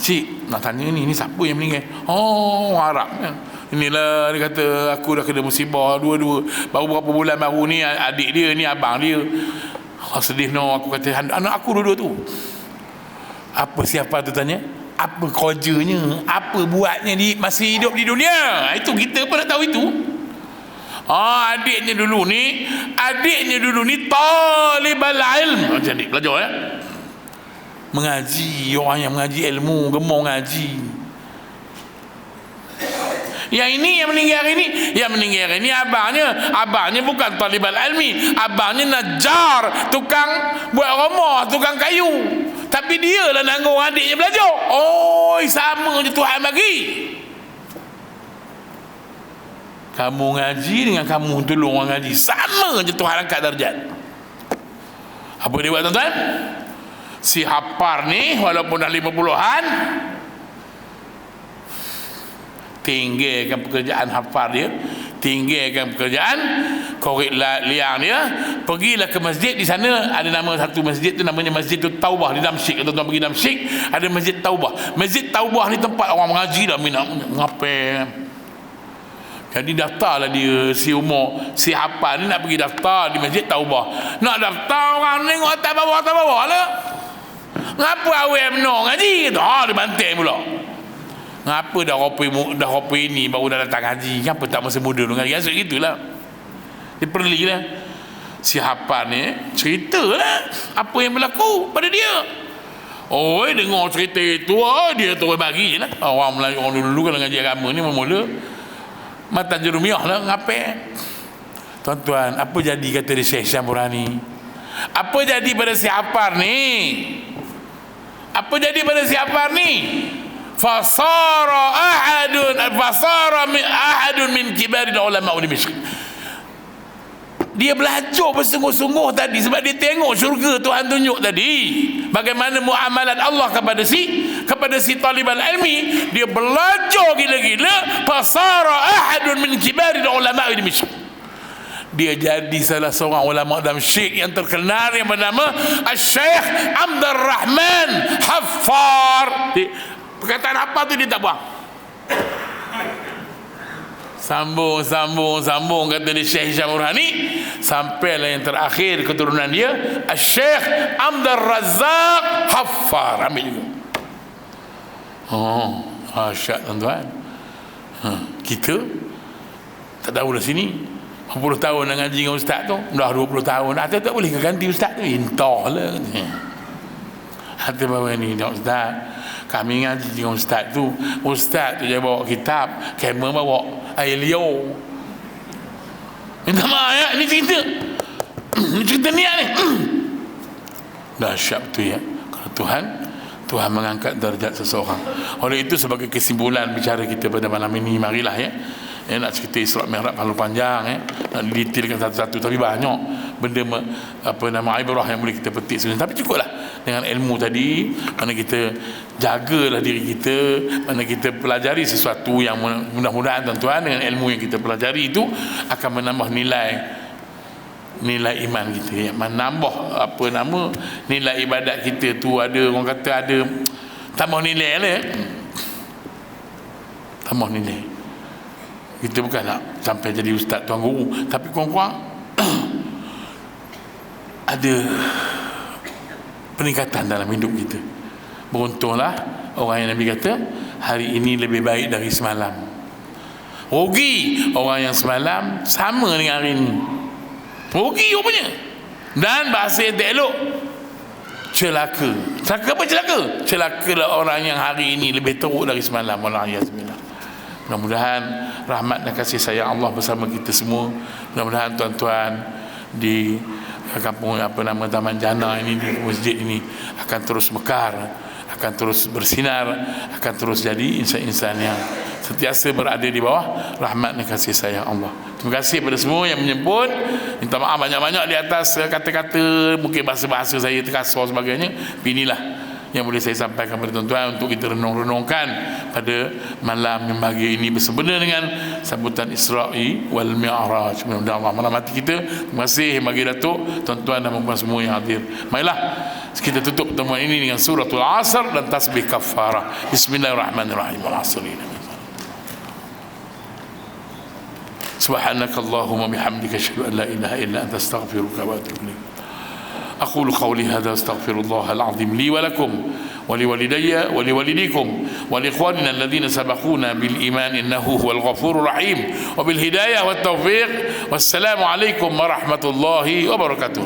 "Cik, nak tanya ni siapa yang meninggal?" "Oh, Arab kan. Inilah," dia kata, "aku dah kena musibah dua-dua. Baru berapa bulan baru ni, adik dia ni, abang dia." Sedih no. Aku kata, "Anak aku dua-dua tu." "Apa siapa tu?" tanya. "Apa kerjanya? Apa buatnya masih hidup di dunia?" Itu kita pun nak tahu itu. Adiknya dulu ni talibal ilm. Macam ni, pelajar ya. Mengaji, orang yang mengaji ilmu, gemar mengaji. Yang ini yang meninggal hari ini abangnya bukan talibal ilmi, abangnya najjar, tukang buat rumah, tukang kayu. Tapi dia lah nanggung adiknya belajar. Oh, sama je Tuhan bagi. Kamu ngaji dengan kamu tolong orang ngaji, sama je Tuhan angkat darjat. Apa dia buat tuan-tuan? Si Hafar ni walaupun dah 50-an, tinggalkan pekerjaan Hafar dia, tinggalkan pekerjaan korek liang dia, pergilah ke masjid. Di sana ada nama satu masjid tu, namanya Masjid Taubah di Damsyik. Tuan-tuan pergi Damsyik, ada Masjid Taubah. Masjid Taubah ni tempat orang mengaji dah, minat ngapai. Jadi daftarlah dia, si Hafar ni nak pergi daftar di Masjid Taubah. Nak daftar, orang tengok atas bawah lah. Ngapa awal benar ngaji? Dia bantai pula. Ngapa dah hopi ini baru dah datang ngaji? Ngapa tak masa muda dulu ngaji? Asyik gitulah. Dia perli lah. Si Hafar ni cerita lah apa yang berlaku pada dia. Oh, dengar cerita itu, dia terus bagi je lah. Orang Melayu, orang dulu kalau ngaji agama ni mula mata jerumiah lah, ngapai. Tuan-tuan, apa jadi kata dia Syekh Hisham Burhani? Apa jadi pada si Hafar ni? Fasara ahadun min kibaril ulama di Mesir. Dia belajar bersungguh-sungguh tadi sebab dia tengok syurga Tuhan tunjuk tadi. Bagaimana muamalat Allah kepada si talibal ilmi. Dia belajar gila-gila. Fasara ahadun min kibaril ulama di Mesir. dia jadi salah seorang ulama Damsyik yang terkenal yang bernama Syekh Abdul Rahman Haffar. Perkataan apa tu dia tak buang. Sambung kata dia Syekh Hisham Burhani, sampailah yang terakhir keturunan dia Syekh Abdul Razak Haffar. Ambil juga. Asyik tuan-tuan. Kita tak tahu dah sini 40 tahun dah ngaji dengan ustaz tu, dah 20 tahun dah tak boleh ganti ustaz tu, entahlah. Hati bawa ni ustaz, kami ngaji dengan ustaz tu je bawa kitab, kamera bawa air liur. Minta maaf ya, ini cerita niat ni. Dahsyat betul ya. Kalau Tuhan mengangkat darjat seseorang. Oleh itu sebagai kesimpulan bicara kita pada malam ini, marilah ya, nak cerita Isra Mi'raj terlalu panjang ya, nak detailkan satu-satu, tapi banyak benda ibrah yang boleh kita petik sebenarnya. Tapi cukuplah dengan ilmu tadi, mana kita jagalah diri kita, mana kita pelajari sesuatu yang mudah-mudahan tuan-tuan dengan ilmu yang kita pelajari itu akan menambah nilai iman kita ya. Menambah nilai ibadat kita tu, ada orang kata ada tambah nilai lah ya. Tambah nilai. Kita bukan nak sampai jadi ustaz tuan guru, tapi kurang-kurang ada peningkatan dalam hidup kita. Beruntunglah orang yang Nabi kata hari ini lebih baik dari semalam. Rugi orang yang semalam sama dengan hari ini. Rugi rupanya. Dan bahasa yang tak elok, celaka. Celakalah orang yang hari ini lebih teruk dari semalam. Wallahu. Mudah-mudahan rahmat dan kasih sayang Allah bersama kita semua. Mudah-mudahan tuan-tuan di kampung Taman Jana ini, di masjid ini akan terus mekar, akan terus bersinar, akan terus jadi insan-insan yang sentiasa berada di bawah rahmat dan kasih sayang Allah. Terima kasih kepada semua yang menyebut. Minta maaf banyak-banyak di atas kata-kata, mungkin bahasa-bahasa saya terkasar sebagainya. Inilah yang boleh saya sampaikan kepada tuan-tuan untuk kita renung-renungkan pada malam yang bahagia ini bersempena dengan sambutan Isra'i wal Mi'raj. Mudah-mudahan Allah merahmati kita. Terima kasih bagi Datuk, tuan-tuan dan puan semua yang hadir. Marilah kita tutup pertemuan ini dengan suratul Asr dan tasbih kafarah. Bismillahirrahmanirrahim. Wal 'asri. Subhanakallahumma bihamdika asyhadu an la ilaha illa anta astaghfiruka wa atubu ilaik. أقول قولي هذا أستغفر الله العظيم لي ولكم ولوالدي ولوالديكم ولإخواننا الذين سبقونا بالإيمان إنه هو الغفور الرحيم وبالهداية والتوفيق والسلام عليكم ورحمة الله وبركاته.